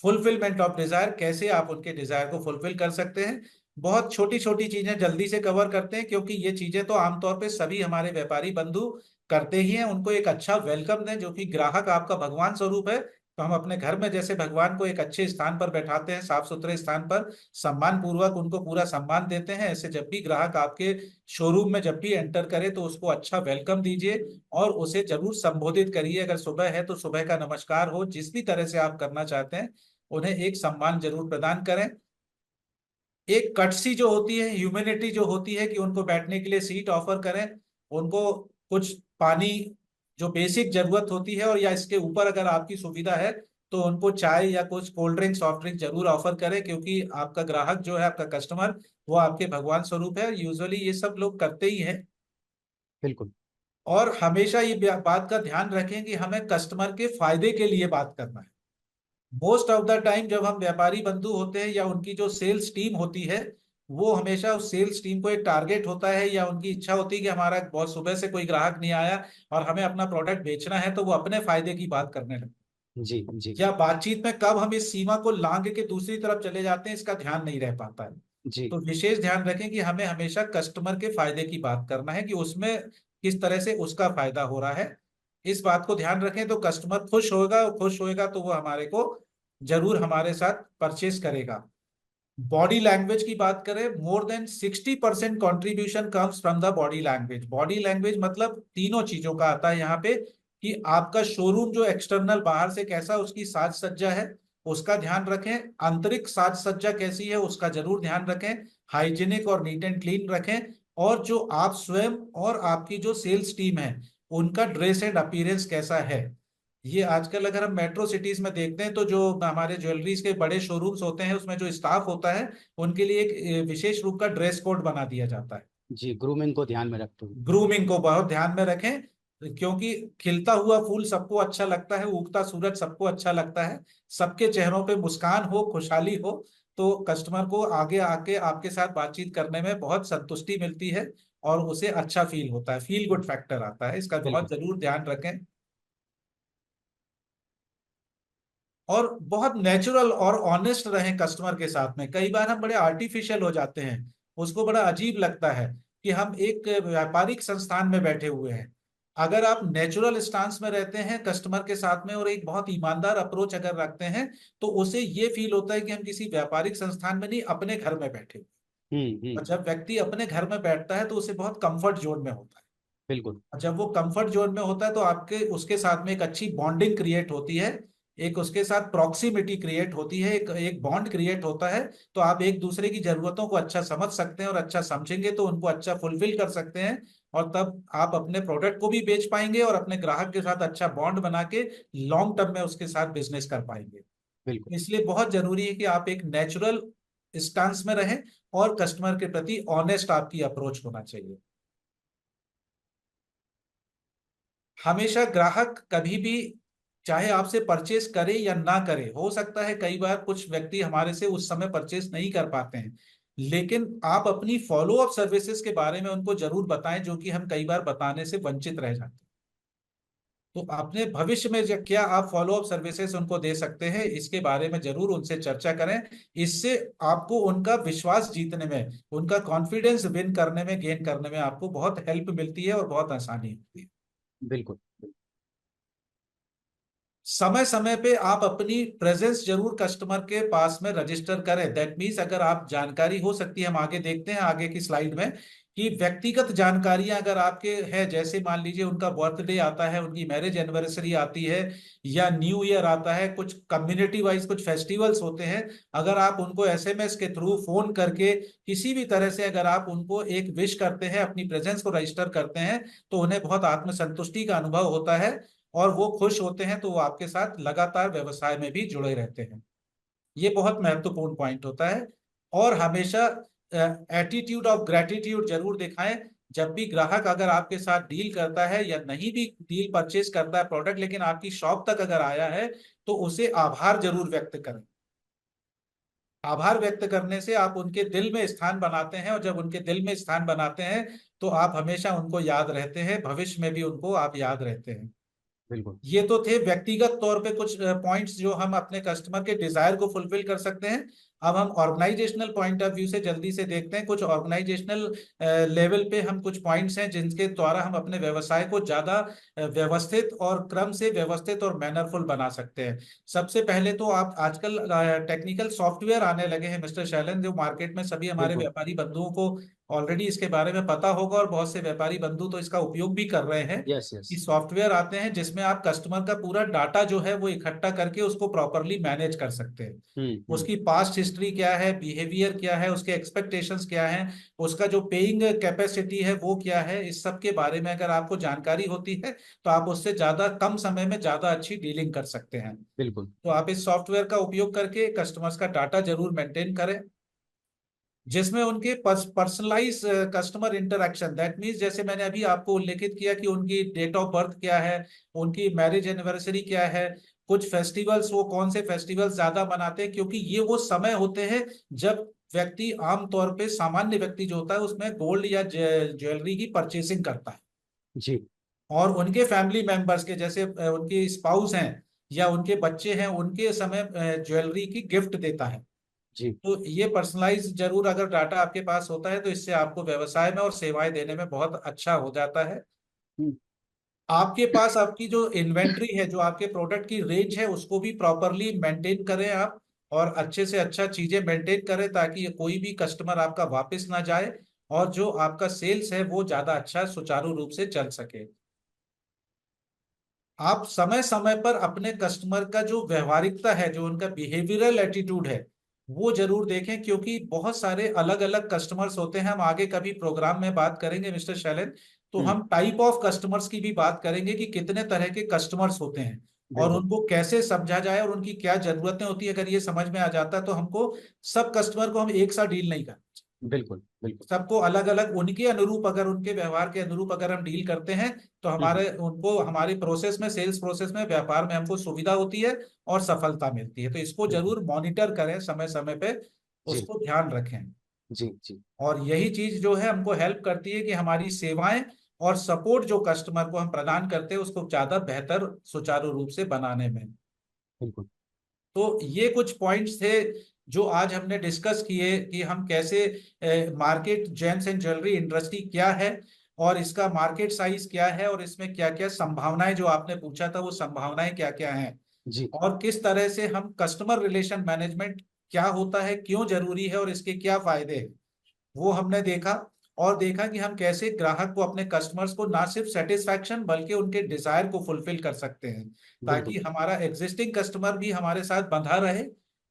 E: फुलफिलमेंट ऑफ डिजायर, कैसे आप उनके डिजायर को फुलफिल कर सकते हैं। बहुत छोटी छोटी चीजें जल्दी से कवर करते हैं, क्योंकि ये चीजें तो आमतौर पे सभी हमारे व्यापारी बंधु करते ही हैं। उनको एक अच्छा वेलकम दें, जो कि ग्राहक आपका भगवान स्वरूप है, तो हम अपने घर में जैसे भगवान को एक अच्छे स्थान पर बैठाते हैं, साफ सुथरे स्थान पर, सम्मान पूर्वक उनको पूरा सम्मान देते हैं, ऐसे जब भी ग्राहक आपके शोरूम में जब भी एंटर करे तो उसको अच्छा वेलकम दीजिए और उसे जरूर संबोधित करिए। अगर सुबह है तो सुबह का नमस्कार हो, जिस भी तरह से आप करना चाहते हैं, उन्हें एक सम्मान जरूर प्रदान करें। एक कटसी जो होती है, ह्यूमैनिटी जो होती है कि उनको बैठने के लिए सीट ऑफर करें, उनको कुछ पानी जो बेसिक जरूरत होती है, और या इसके ऊपर अगर आपकी सुविधा है तो उनको चाय या कुछ कोल्ड ड्रिंक सॉफ्ट ड्रिंक जरूर ऑफर करें, क्योंकि आपका ग्राहक जो है, आपका कस्टमर, वो आपके भगवान स्वरूप है। यूजुअली ये सब लोग करते ही हैं।
D: बिल्कुल।
E: और हमेशा ये बात का ध्यान रखें कि हमें कस्टमर के फायदे के लिए बात करना है। मोस्ट ऑफ द टाइम जब हम व्यापारी बंधु होते हैं या उनकी जो सेल्स टीम होती है, वो हमेशा उस सेल्स टीम को एक टारगेट होता है या उनकी इच्छा होती है कि हमारा बहुत सुबह से कोई ग्राहक नहीं आया और हमें अपना प्रोडक्ट बेचना है, तो वो अपने फायदे की बात करने लगते
D: जी जी
E: हैं। या बातचीत में कब हम इस सीमा को लांघ के दूसरी तरफ चले जाते हैं, इसका ध्यान नहीं रह पाता है।
D: जी।
E: तो विशेष ध्यान रखें कि हमें हमेशा कस्टमर के फायदे की बात करना है, कि उसमें किस तरह से उसका फायदा हो रहा है। इस बात को ध्यान रखें तो कस्टमर खुश होएगा तो वो हमारे को जरूर हमारे साथ परचेस करेगा। बॉडी लैंग्वेज की बात करें, more than 60% contribution comes from the body language. Body language मतलब तीनों चीजों का आता है यहाँ पे, कि आपका शोरूम जो एक्सटर्नल बाहर से कैसा उसकी साज सज्जा है उसका ध्यान रखें, आंतरिक साज सज्जा कैसी है उसका जरूर ध्यान रखें, हाइजीनिक और नीट एंड क्लीन रखें, और जो आप स्वयं और आपकी जो सेल्स टीम है उनका ड्रेस एंड अपीयरेंस कैसा है। ये आजकल अगर हम मेट्रो सिटीज में देखते हैं तो जो हमारे ज्वेलरीज के बड़े शोरूम्स होते हैं उसमें जो स्टाफ होता है उनके लिए एक विशेष रूप का ड्रेस कोड बना दिया जाता है।
D: जी, ग्रूमिंग को ध्यान में रखते हुए।
E: ग्रूमिंग को बहुत ध्यान में रखें, क्योंकि खिलता हुआ फूल सबको अच्छा लगता है, उगता सूरज सबको अच्छा लगता है। सबके चेहरों पे मुस्कान हो, खुशहाली हो, तो कस्टमर को आगे आके आपके साथ बातचीत करने में बहुत संतुष्टि मिलती है और उसे अच्छा फील होता है, फील गुड फैक्टर आता है। इसका बहुत जरूर ध्यान रखें। और बहुत नेचुरल और ऑनेस्ट रहें कस्टमर के साथ में। कई बार हम बड़े आर्टिफिशियल हो जाते हैं, उसको बड़ा अजीब लगता है कि हम एक व्यापारिक संस्थान में बैठे हुए हैं। अगर आप नेचुरल स्टांस में रहते हैं कस्टमर के साथ में और एक बहुत ईमानदार अप्रोच अगर रखते हैं, तो उसे ये फील होता है कि हम किसी व्यापारिक संस्थान में नहीं, अपने घर में बैठे। और जब व्यक्ति अपने घर में बैठता है तो उसे बहुत कंफर्ट जोन में होता है।
D: बिल्कुल।
E: और जब वो कंफर्ट जोन में होता है तो आपके उसके साथ में एक अच्छी बॉन्डिंग क्रिएट होती है, एक उसके साथ प्रॉक्सिमिटी क्रिएट होती है, एक बॉन्ड क्रिएट होता है। तो आप एक दूसरे की जरूरतों को अच्छा समझ सकते हैं और अच्छा समझेंगे तो उनको अच्छा फुलफिल कर सकते हैं, और तब आप अपने प्रोडक्ट को भी बेच पाएंगे और अपने ग्राहक के साथ अच्छा बॉन्ड बना के लॉन्ग टर्म में उसके साथ बिजनेस कर पाएंगे।
D: बिल्कुल।
E: इसलिए बहुत जरूरी है कि आप एक नेचुरल स्टांस में रहें और कस्टमर के प्रति ऑनेस्ट आपकी अप्रोच होना चाहिए। हमेशा ग्राहक कभी भी चाहे आपसे परचेस करे या ना करे, हो सकता है कई बार कुछ व्यक्ति हमारे से उस समय परचेस नहीं कर पाते हैं, लेकिन आप अपनी फॉलो अप सर्विसेज के बारे में उनको जरूर बताएं, जो कि हम कई बार बताने से वंचित रह जाते हैं। तो अपने भविष्य में क्या आप फॉलो अप सर्विसेज उनको दे सकते हैं, इसके बारे में जरूर उनसे चर्चा करें। इससे आपको उनका विश्वास जीतने में, उनका कॉन्फिडेंस विन करने में, गेन करने में आपको बहुत हेल्प मिलती है और बहुत आसानी होती है।
D: बिल्कुल।
E: समय समय पे आप अपनी प्रेजेंस जरूर कस्टमर के पास में रजिस्टर करें। दैट मीन्स अगर आप जानकारी हो सकती है, हम आगे देखते हैं आगे की स्लाइड में, कि व्यक्तिगत जानकारियां अगर आपके है, जैसे मान लीजिए उनका बर्थडे आता है, उनकी मैरिज एनिवर्सरी आती है, या न्यू ईयर आता है, कुछ कम्युनिटी वाइज कुछ फेस्टिवल्स होते हैं, अगर आप उनको एसएमएस के थ्रू, फोन करके, किसी भी तरह से अगर आप उनको एक विश करते हैं, अपनी प्रेजेंस को रजिस्टर करते हैं, तो उन्हें बहुत आत्मसंतुष्टि का अनुभव होता है और वो खुश होते हैं, तो वो आपके साथ लगातार व्यवसाय में भी जुड़े रहते हैं। ये बहुत महत्वपूर्ण पॉइंट होता है। और हमेशा एटीट्यूड ऑफ ग्रेटिट्यूड जरूर दिखाएं। जब भी ग्राहक अगर आपके साथ डील करता है या नहीं भी डील परचेस करता है प्रोडक्ट, लेकिन आपकी शॉप तक अगर आया है, तो उसे आभार जरूर व्यक्त करें। आभार व्यक्त करने से आप उनके दिल में स्थान बनाते हैं, और जब उनके दिल में स्थान बनाते हैं तो आप हमेशा उनको याद रहते हैं, भविष्य में भी उनको आप याद रहते हैं।
D: बिल्कुल।
E: ये तो थे व्यक्तिगत तौर पे कुछ पॉइंट्स जो हम अपने कस्टमर के डिजायर को फुलफिल कर सकते हैं। अब हम ऑर्गेनाइजेशनल पॉइंट ऑफ व्यू से जल्दी से देखते हैं। कुछ ऑर्गेनाइजेशनल लेवल पे हम कुछ पॉइंट्स हैं जिनके द्वारा हम अपने व्यवसाय को ज्यादा व्यवस्थित और क्रम से व्यवस्थित और मैनरफुल बना सकते हैं। सबसे पहले तो आप आजकल टेक्निकल सॉफ्टवेयर आने लगे हैं मिस्टर शैलेंद्र, जो मार्केट में सभी हमारे
D: बिल्कुल।
E: व्यापारी बंधुओं को ऑलरेडी इसके बारे में पता होगा, और बहुत से व्यापारी बंधु तो इसका उपयोग भी कर रहे हैं।
D: Yes yes.
E: कि सॉफ्टवेयर आते हैं जिसमें आप कस्टमर का पूरा डाटा जो है वो इकट्ठा करके उसको प्रॉपरली मैनेज कर सकते हैं। उसकी पास्ट हिस्ट्री क्या है, बिहेवियर क्या है, उसके एक्सपेक्टेशंस क्या हैं, उसका जो पेइंग कैपेसिटी है वो क्या है, इस सब के बारे में अगर आपको जानकारी होती है तो आप उससे ज्यादा कम समय में ज्यादा अच्छी डीलिंग कर सकते हैं।
B: बिल्कुल।
E: तो आप इस सॉफ्टवेयर का उपयोग करके कस्टमर्स का डाटा जरूर मेंटेन करें, जिसमें उनके personalise customer interaction, that means जैसे मैंने अभी आपको उल्लेखित किया कि उनकी डेट ऑफ बर्थ क्या है, उनकी मैरिज एनिवर्सरी क्या है, कुछ फेस्टिवल्स वो कौन से फेस्टिवल्स ज्यादा मनाते हैं, क्योंकि ये वो समय होते हैं जब व्यक्ति आमतौर पे, सामान्य व्यक्ति जो होता है उसमें गोल्ड या ज्वेलरी की परचेसिंग करता है,
B: जी।
E: और उनके फैमिली मेंबर्स के जैसे उनके स्पाउस हैं या उनके बच्चे हैं, उनके समय ज्वेलरी की गिफ्ट देता है।
B: जी।
E: तो ये पर्सनलाइज जरूर अगर डाटा आपके पास होता है तो इससे आपको व्यवसाय में और सेवाएं देने में बहुत अच्छा हो जाता है।
B: हम्म।
E: आपके पास आपकी जो इन्वेंट्री है, जो आपके प्रोडक्ट की रेंज है, उसको भी प्रॉपरली मेंटेन करें आप, और अच्छे से अच्छा चीजें मेंटेन करें ताकि कोई भी कस्टमर आपका वापस ना जाए, और जो आपका सेल्स है वो ज्यादा अच्छा सुचारू रूप से चल सके। आप समय समय पर अपने कस्टमर का जो व्यवहारिकता है, जो उनका बिहेवियरल एटीट्यूड है, वो जरूर देखें, क्योंकि बहुत सारे अलग अलग कस्टमर्स होते हैं। हम आगे कभी प्रोग्राम में बात करेंगे मिस्टर शैलेंद्र, तो हम टाइप ऑफ कस्टमर्स की भी बात करेंगे कि कितने तरह के कस्टमर्स होते हैं और
B: बिल्कुल।
E: उनको कैसे समझा जाए और उनकी क्या जरूरतें होती है। अगर ये समझ में आ जाता है तो हमको सब कस्टमर को हम एक साथ डील नहीं करते,
B: बिल्कुल। बिल्कुल।
E: सबको अलग अलग उनके अनुरूप, अगर उनके व्यवहार के अनुरूप अगर हम डील करते हैं तो
B: हम्म।
E: हमारे उनको हमारी प्रोसेस में, सेल्स प्रोसेस में, व्यापार में हमको सुविधा होती है और सफलता मिलती है। तो इसको
B: बिल्कुल।
E: जरूर मॉनिटर करें, समय समय पे
B: जी।
E: उसको ध्यान रखें।
B: जी। जी।
E: और यही चीज जो है हमको हेल्प करती है कि हमारी सेवाएं और सपोर्ट जो कस्टमर को हम प्रदान करते हैं उसको ज्यादा बेहतर सुचारू रूप से बनाने में।
B: बिल्कुल।
E: तो ये कुछ पॉइंट्स थे जो आज हमने डिस्कस किए कि हम कैसे market, James and jewellery industry क्या है और इसका मार्केट साइज क्या है और इसमें क्या क्या संभावनाएं, जो आपने पूछा था वो संभावनाएं क्या क्या हैं,
B: जी।
E: और किस तरह से हम कस्टमर रिलेशन मैनेजमेंट क्या होता है, क्यों जरूरी है और इसके क्या फायदे हैं, वो हमने देखा। और देखा कि हम कैसे ग्राहक को, अपने कस्टमर्स को ना सिर्फ सेटिस्फैक्शन बल्कि उनके डिजायर को फुलफिल कर सकते हैं, ताकि
B: बिल्कुल।
E: हमारा एग्जिस्टिंग कस्टमर भी हमारे साथ बंधा रहे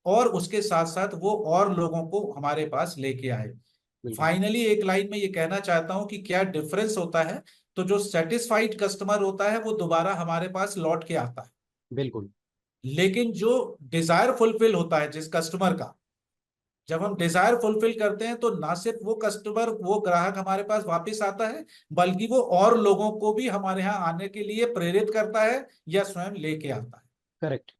E: और उसके साथ साथ वो और लोगों को हमारे पास लेके आए।
B: बिल्कुल।
E: फाइनली एक लाइन में ये कहना चाहता हूं कि क्या डिफरेंस होता है। तो जो सेटिस्फाइड कस्टमर होता है वो दोबारा हमारे पास लौट के आता है,
B: बिल्कुल।
E: लेकिन जो डिजायर फुलफिल होता है जिस कस्टमर का, जब हम डिजायर फुलफिल करते हैं तो ना सिर्फ वो कस्टमर, वो ग्राहक हमारे पास वापस आता है, बल्कि वो और लोगों को भी हमारे यहाँ आने के लिए प्रेरित करता है या स्वयं लेके आता है।
B: Correct.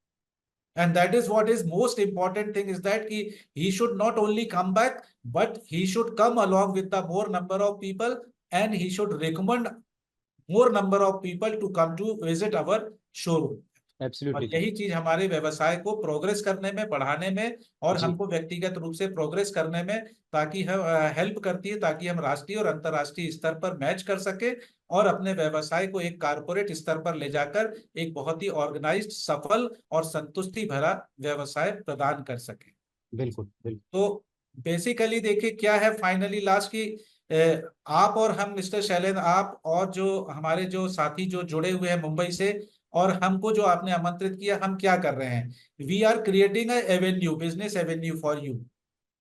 E: And that is what is most important thing, is that he should not only come back, but he should come along with the more number of people, and he should recommend more number of people to come to visit our showroom. और
B: absolutely.
E: यही चीज हमारे व्यवसाय को progress करने में, बढ़ाने में और
B: जी।
E: हमको व्यक्तिगत रूप से प्रोग्रेस करने में ताकि हम हेल्प करती है, ताकि हम राष्ट्रीय और अंतर्राष्ट्रीय स्तर पर मैच कर सके और अपने व्यवसाय को एक कारपोरेट स्तर पर ले जाकर एक बहुत ही ऑर्गेनाइज्ड, सफल और संतुष्टि भरा व्यवसाय प्रदान कर सके।
B: बिल्कुल। बिल्कुल।
E: तो बेसिकली देखिए क्या है, फाइनली लास्ट की, आप और हम मिस्टर शैलेंद्र, आप और जो हमारे जो साथी जो जुड़े हुए हैं मुंबई से, और हमको जो आपने आमंत्रित किया, हम क्या कर रहे हैं, we are creating avenue, business avenue for you.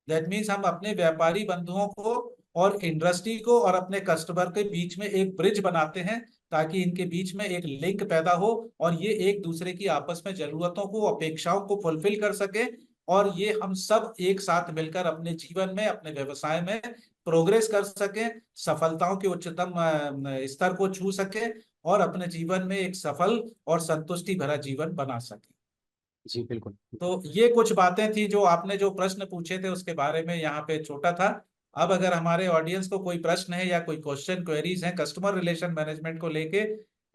E: That means हम अपने व्यापारी बंधुओं को और इंडस्ट्री को और अपने कस्टमर के बीच में एक ब्रिज बनाते हैं, ताकि इनके बीच में एक लिंक पैदा हो और ये एक दूसरे की आपस में जरूरतों को, अपेक्षाओं को फुलफिल कर सके, और ये हम सब एक साथ मिलकर अपने जीवन में, अपने व्यवसाय में प्रोग्रेस कर सके, सफलताओं के उच्चतम स्तर को छू सके और अपने जीवन में एक सफल और संतुष्टि भरा जीवन बना सके।
B: जी। बिल्कुल।
E: तो ये कुछ बातें थी जो आपने जो प्रश्न पूछे थे उसके बारे में यहाँ पे छोटा था। अब अगर हमारे ऑडियंस को कोई प्रश्न है या कोई क्वेश्चन, क्वेरीज हैं कस्टमर रिलेशन मैनेजमेंट को लेके,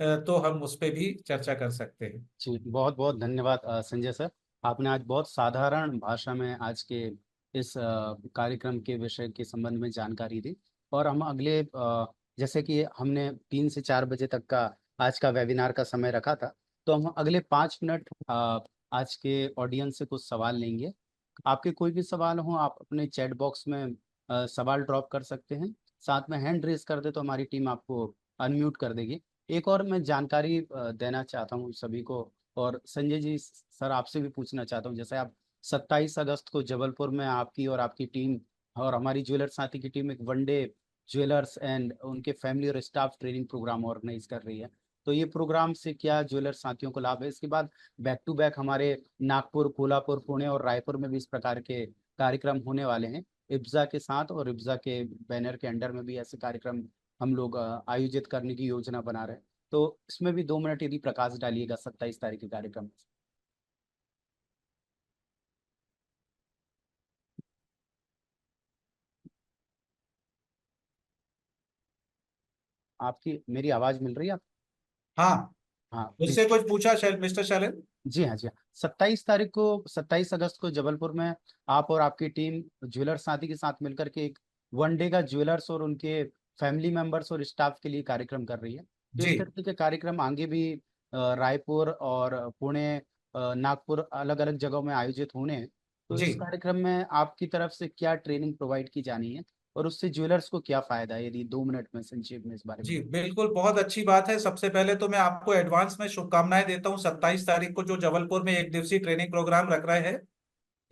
E: तो हम उस पर भी चर्चा कर सकते हैं।
B: जी, बहुत बहुत धन्यवाद संजय सर। आपने आज बहुत साधारण भाषा में आज के इस कार्यक्रम के विषय के संबंध में जानकारी दी, और हम अगले जैसे कि हमने 3 से 4 बजे तक का आज का वेबिनार का समय रखा था, तो हम अगले 5 मिनट आज के ऑडियंस से कुछ सवाल लेंगे। आपके कोई भी सवाल हो आप अपने चैट बॉक्स में सवाल ड्रॉप कर सकते हैं, साथ में हैंड रेज कर दे तो हमारी टीम आपको अनम्यूट कर देगी। एक और मैं जानकारी देना चाहता हूँ सभी को, और संजय जी सर आपसे भी पूछना चाहता हूँ, जैसे आप 27 अगस्त को जबलपुर में आपकी और आपकी टीम और हमारी ज्वेलर साथी की टीम एक वनडे ज्वेलर्स एंड उनके फैमिली और स्टाफ ट्रेनिंग प्रोग्राम ऑर्गेनाइज कर रही है। तो ये प्रोग्राम से क्या ज्वेलर साथियों को लाभ है? इसके बाद बैक टू बैक हमारे नागपुर, कोल्हापुर, पुणे और रायपुर में भी इस प्रकार के कार्यक्रम होने वाले हैं इब्जा के साथ, और इब्जा के बैनर के अंडर में भी ऐसे कार्यक्रम हम लोग आयोजित करने की योजना बना रहे हैं। तो इसमें भी 2 मिनट यदि प्रकाश डालिएगा 27 तारीख के कार्यक्रम। आपकी मेरी आवाज मिल रही है आप?
E: हाँ,
B: हाँ
E: उससे
B: प्लीज।
E: कुछ पूछा मिस्टर शैलेंद्र?
B: जी हाँ, जी हाँ। 27 तारीख को, 27 अगस्त को जबलपुर में आप और आपकी टीम ज्वेलर साथी के साथ मिलकर के एक वनडे का ज्वेलर्स और उनके फैमिली मेंबर्स और स्टाफ के लिए कार्यक्रम कर रही है। तो
E: जी
B: इस तरीके के कार्यक्रम आगे भी रायपुर और पुणे, नागपुर, अलग अलग जगहों में आयोजित होने हैं। तो
E: जी
B: इस कार्यक्रम में आपकी तरफ से क्या ट्रेनिंग प्रोवाइड की जानी है और उससे ज्वेलर्स को क्या फायदा है, यदि 2 मिनट में संक्षेप में इस बारे में
E: जी,
B: बताएं।
E: बिल्कुल, बहुत अच्छी बात है। सबसे पहले तो मैं आपको एडवांस में शुभकामनाएं देता हूँ। 27 तारीख को जो जबलपुर में एक दिवसीय ट्रेनिंग प्रोग्राम रख रहे हैं,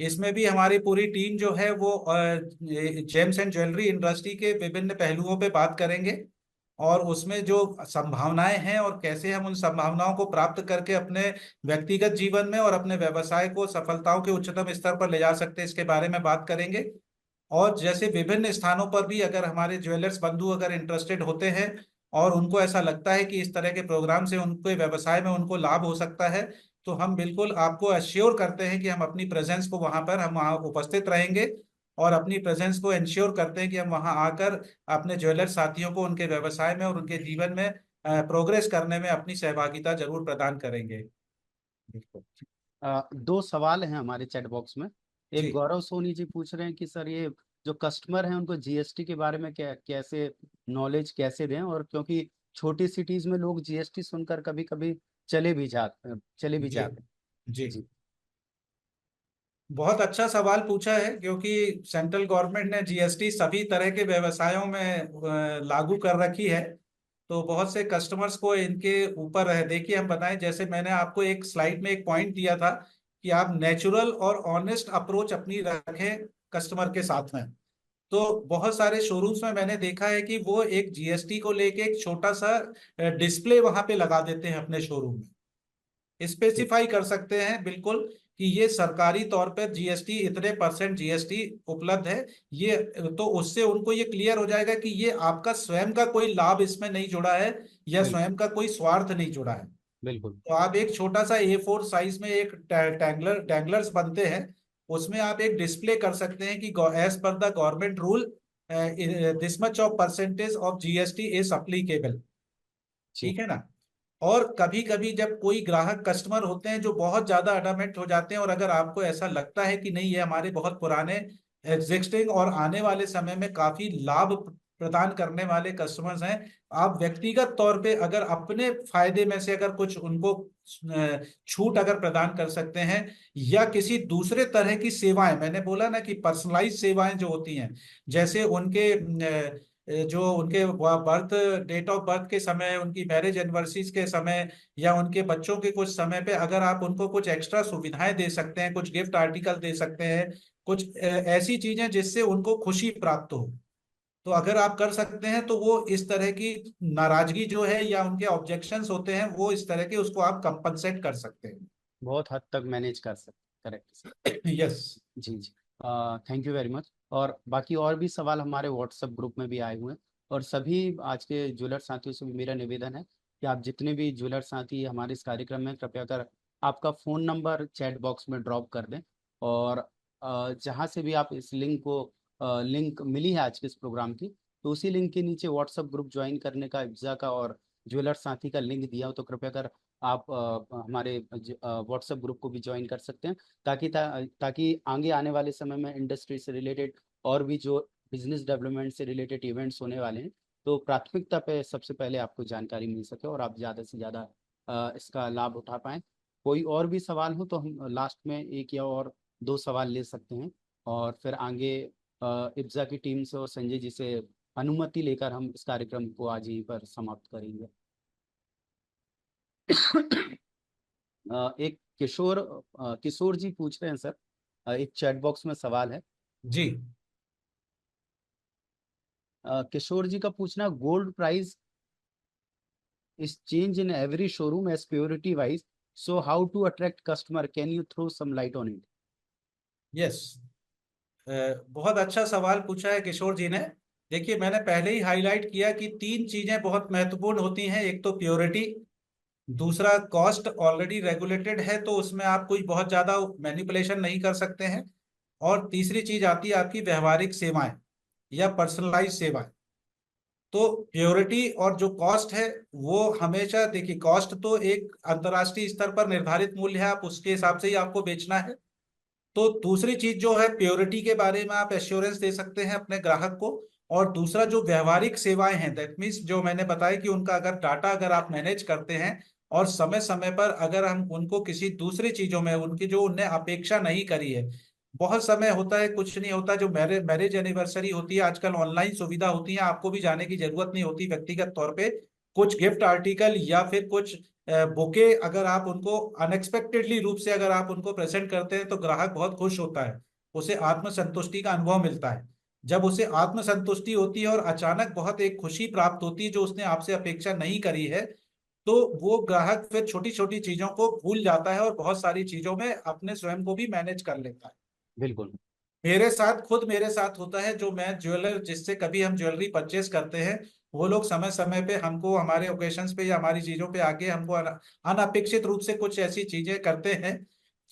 E: इसमें भी हमारी पूरी टीम जो है वो जेम्स एंड ज्वेलरी इंडस्ट्री के विभिन्न पहलुओं पे बात करेंगे, और उसमें जो संभावनाएं हैं और कैसे हम उन संभावनाओं को प्राप्त करके अपने व्यक्तिगत जीवन में और अपने व्यवसाय को सफलताओं के उच्चतम स्तर पर ले जा सकते हैं, इसके बारे में बात करेंगे। और जैसे विभिन्न स्थानों पर भी अगर हमारे ज्वेलर्स बंधु अगर इंटरेस्टेड होते हैं और उनको ऐसा लगता है कि इस तरह के प्रोग्राम से उनके व्यवसाय में उनको लाभ हो सकता है, तो हम बिल्कुल आपको अश्योर करते हैं कि हम अपनी प्रेजेंस को वहां पर हम वहां उपस्थित रहेंगे, और अपनी प्रेजेंस को इंश्योर करते हैं कि हम वहां आकर अपने ज्वेलर साथियों को उनके व्यवसाय में और उनके जीवन में प्रोग्रेस करने में अपनी सहभागिता जरूर प्रदान करेंगे। बिल्कुल।
B: 2 सवाल हैं हमारे चैट बॉक्स में। एक
E: जी
B: गौरव सोनी जी पूछ रहे हैं कि सर ये जो कस्टमर हैं उनको जीएसटी के बारे में कैसे नॉलेज कैसे दें, और क्योंकि छोटी सिटीज में लोग जीएसटी सुनकर कभी कभी चले भी
E: जी
B: जाते हैं।
E: जी,
B: जी
E: बहुत अच्छा सवाल पूछा है, क्योंकि सेंट्रल गवर्नमेंट ने जीएसटी सभी तरह के व्यवसायों में लागू कर रखी है। तो बहुत से कस्टमर्स को इनके ऊपर है। देखिए, हम बताएं, जैसे मैंने आपको एक स्लाइड में एक पॉइंट दिया था कि आप नेचुरल और ऑनेस्ट अप्रोच अपनी रखें कस्टमर के साथ में। तो बहुत सारे शोरूम्स में मैंने देखा है कि वो एक जीएसटी को लेके एक छोटा सा डिस्प्ले वहां पे लगा देते हैं अपने शोरूम में। स्पेसिफाई कर सकते हैं बिल्कुल कि ये सरकारी तौर पर जीएसटी इतने % जीएसटी उपलब्ध है। ये तो उससे उनको ये क्लियर हो जाएगा कि ये आपका स्वयं का कोई लाभ इसमें नहीं जुड़ा है, या
B: बिल्कुल
E: स्वयं का कोई स्वार्थ नहीं जुड़ा है।
B: बिल्कुल।
E: तो आप एक छोटा सा A4 साइज में एक टैंगलर्स बनते हैं, उसमें आप एक डिस्प्ले कर सकते हैं कि as per the government rule this much of % of GST is applicable.
B: जी
E: ठीक है ना? और कभी कभी जब कोई ग्राहक कस्टमर होते हैं जो बहुत ज्यादा अडामेंट हो जाते हैं, और अगर आपको ऐसा लगता है कि नहीं, ये हमारे बहुत पुराने एग्जिस्टिंग और आने वाले समय में काफी लाभ प्रदान करने वाले कस्टमर्स हैं, आप व्यक्तिगत तौर पे अगर अपने फायदे में से अगर कुछ उनको छूट अगर प्रदान कर सकते हैं, या किसी दूसरे तरह की सेवाएं, मैंने बोला ना कि पर्सनलाइज सेवाएं जो होती हैं, जैसे उनके जो उनके बर्थ डेट ऑफ बर्थ के समय, उनकी मैरिज एनिवर्सरीज के समय, या उनके बच्चों के कुछ समय पे अगर आप उनको कुछ एक्स्ट्रा सुविधाएं दे सकते हैं, कुछ गिफ्ट आर्टिकल दे सकते हैं, कुछ ऐसी चीजें जिससे उनको खुशी प्राप्त हो, तो अगर आप कर सकते हैं तो वो इस तरह की नाराजगी जो है या उनके ऑब्जेक्शंस होते हैं, वो इस तरह के उसको आप कंपनसेट कर सकते हैं।
B: बहुत हद तक मैनेज कर सकते, करेक्ट।
E: यस।
B: जी जी। Thank you very much. और बाकी और भी सवाल हमारे व्हाट्सएप ग्रुप में भी आए हुए हैं, और सभी आज के ज्वेलर साथियों से भी मेरा निवेदन है कि आप जितने भी ज्वेलर साथी हमारे इस कार्यक्रम में, कृपया कर आपका फ़ोन नंबर चैट बॉक्स में ड्रॉप कर दें, और जहाँ से भी आप इस लिंक मिली है आज के इस प्रोग्राम की, तो उसी लिंक के नीचे व्हाट्सएप ग्रुप ज्वाइन करने का, इब्जा का और ज्वेलर साथी का लिंक दिया हो, तो कृपया कर आप हमारे व्हाट्सएप ग्रुप को भी ज्वाइन कर सकते हैं, ताकि आगे आने वाले समय में इंडस्ट्री से रिलेटेड और भी जो बिजनेस डेवलपमेंट से रिलेटेड इवेंट्स होने वाले हैं, तो प्राथमिकता पे सबसे पहले आपको जानकारी मिल सके और आप ज़्यादा से ज़्यादा इसका लाभ उठा पाएँ। कोई और भी सवाल हो तो हम लास्ट में 1 या 2 सवाल ले सकते हैं, और फिर आगे इब्जा की टीम से और संजय जी से अनुमति लेकर हम इस कार्यक्रम को आज यहीं पर समाप्त करेंगे। एक किशोर जी पूछ रहे हैं सर, एक चैट बॉक्स में सवाल है।
E: जी।
B: किशोर जी का पूछना, gold price is change in every showroom as purity wise, so how to attract customer, can you throw some light on it?
E: Yes, बहुत अच्छा सवाल पूछा है किशोर जी ने। देखिए, मैंने पहले ही हाईलाइट किया कि 3 चीजें बहुत महत्वपूर्ण होती हैं। एक तो प्योरिटी, दूसरा कॉस्ट ऑलरेडी रेगुलेटेड है तो उसमें आप कोई बहुत ज्यादा मैनिपुलेशन नहीं कर सकते हैं, और तीसरी चीज आती है आपकी व्यवहारिक सेवाएं या पर्सनलाइज सेवाएं। तो प्योरिटी और जो कॉस्ट है वो हमेशा, देखिए, कॉस्ट तो एक अंतर्राष्ट्रीय स्तर पर निर्धारित मूल्य है, आप उसके हिसाब से ही आपको बेचना है। तो दूसरी चीज जो है, प्योरिटी के बारे में आप एश्योरेंस दे सकते हैं अपने ग्राहक को। और दूसरा जो व्यवहारिक सेवाएं हैं, दैट मीन्स जो मैंने बताया कि उनका अगर डाटा अगर आप मैनेज करते हैं और समय समय पर अगर हम उनको किसी दूसरी चीजों में उनकी जो उनने अपेक्षा नहीं करी है, बहुत समय होता है कुछ नहीं होता, जो मैरिज एनिवर्सरी होती है, आजकल ऑनलाइन सुविधा होती है, आपको भी जाने की जरूरत नहीं होती, व्यक्तिगत तौर पे कुछ गिफ्ट आर्टिकल या फिर कुछ बुके अगर आप उनको अनएक्सपेक्टेडली रूप से अगर आप उनको प्रेजेंट करते हैं तो ग्राहक बहुत खुश होता है, उसे आत्मसंतुष्टि का अनुभव मिलता है। जब उसे आत्मसंतुष्टि होती है और अचानक बहुत एक खुशी प्राप्त होती है जो उसने आपसे अपेक्षा नहीं करी है, तो वो ग्राहक फिर छोटी छोटी चीजों को भूल जाता है और बहुत सारी चीजों में अपने स्वयं को भी मैनेज कर लेता है।
B: बिल्कुल।
E: मेरे साथ होता है, जो मैं ज्वेलर जिससे कभी हम ज्वेलरी परचेस करते हैं, वो लोग समय समय पे हमको हमारे ओकेशंस पे या हमारी चीजों पे आके हमको अनअपेक्षित रूप से कुछ ऐसी चीजें करते हैं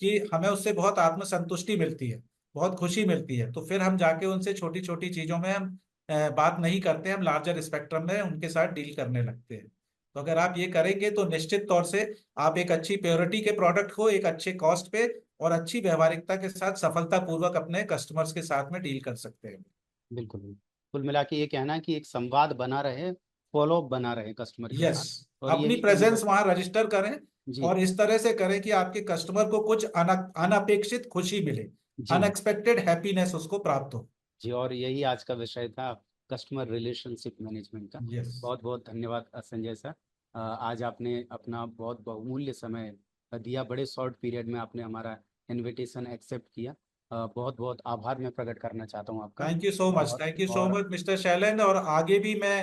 E: कि हमें उससे बहुत आत्मसंतुष्टि मिलती है, बहुत खुशी मिलती है। तो फिर हम जाके उनसे छोटी छोटी चीजों में हम बात नहीं करते, हम लार्जर स्पेक्ट्रम में उनके साथ डील करने लगते हैं। तो अगर आप ये करेंगे तो निश्चित तौर से आप एक अच्छी प्योरिटी के प्रोडक्ट को एक अच्छे कॉस्ट पे और अच्छी व्यवहारिकता के साथ सफलतापूर्वक अपने कस्टमर्स के साथ में डील कर सकते हैं।
B: बिल्कुल बिल्कुल। कुल मिला के ये कहना है कि एक संवाद बना रहे, फॉलो अप बना रहे कस्टमर के
E: यस,
B: साथ, और
E: अपनी
B: यही
E: प्रेजेंस वहां रजिस्टर करें
B: जी
E: और इस तरह से करें कि आपके कस्टमर को कुछ अनअपेक्षित खुशी मिले,
B: जी
E: अनएक्सपेक्टेड हैप्पीनेस उसको प्राप्त हो।
B: जी। और यही आज का विषय था, कस्टमर रिलेशनशिप मैनेजमेंट का।
E: यस,
B: बहुत बहुत धन्यवाद संजय सर। आज आपने अपना बहुत बहुमूल्य समय दिया, बड़े शॉर्ट पीरियड में आपने हमारा इनविटेशन एक्सेप्ट किया। बहुत बहुत आभार मैं प्रकट करना चाहता हूँ आपका।
E: थैंक यू सो मच,
B: और
E: थैंक यू सो
B: और
E: मच मिस्टर शैलेंद्र। और आगे भी मैं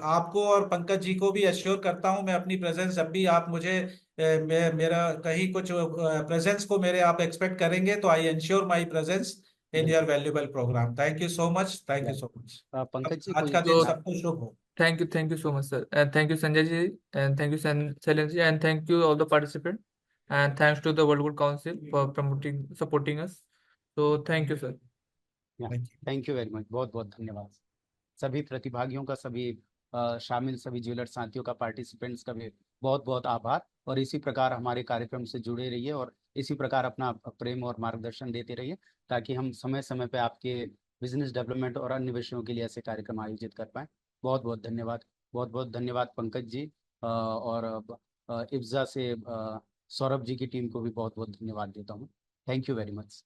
E: आपको और पंकज जी को भी एश्योर करता हूं, मैं अपनी प्रेजेंस, जब भी आप मुझे मेरा कहीं कुछ प्रेजेंस को मेरे आप एक्सपेक्ट करेंगे तो I ensure my presence in your valuable program. Thank you so much, thank you so much.
B: Pankaj ji
E: आज
B: कोई
E: का दिन
F: So
E: सबको शुभ हो।
F: thank you so much, sir. And thank you, Sanjay ji, and thank you, Sailen ji, and thank you all the participants. And thanks to the World Good Council for supporting us. So thank you, sir.
E: Thank you.
B: Thank you very much. बहुत बहुत धन्यवाद सभी प्रतिभागियों का, सभी शामिल सभी jeweller साथियों का, पार्टिसिपेंट्स का भी बहुत बहुत आभार। और इसी प्रकार हमारे कार्यक्रम से जुड़े रहिए और इसी प्रकार अपना प्रेम और मार्गदर्शन देते रहिए, ताकि हम समय समय पे आपके बिजनेस डेवलपमेंट और अन्य विषयों के लिए ऐसे कार्यक्रम आयोजित कर पाएँ। बहुत बहुत धन्यवाद। बहुत बहुत धन्यवाद पंकज जी, और इफ्जा से सौरभ जी की टीम को भी बहुत बहुत धन्यवाद देता हूँ। Thank you very much.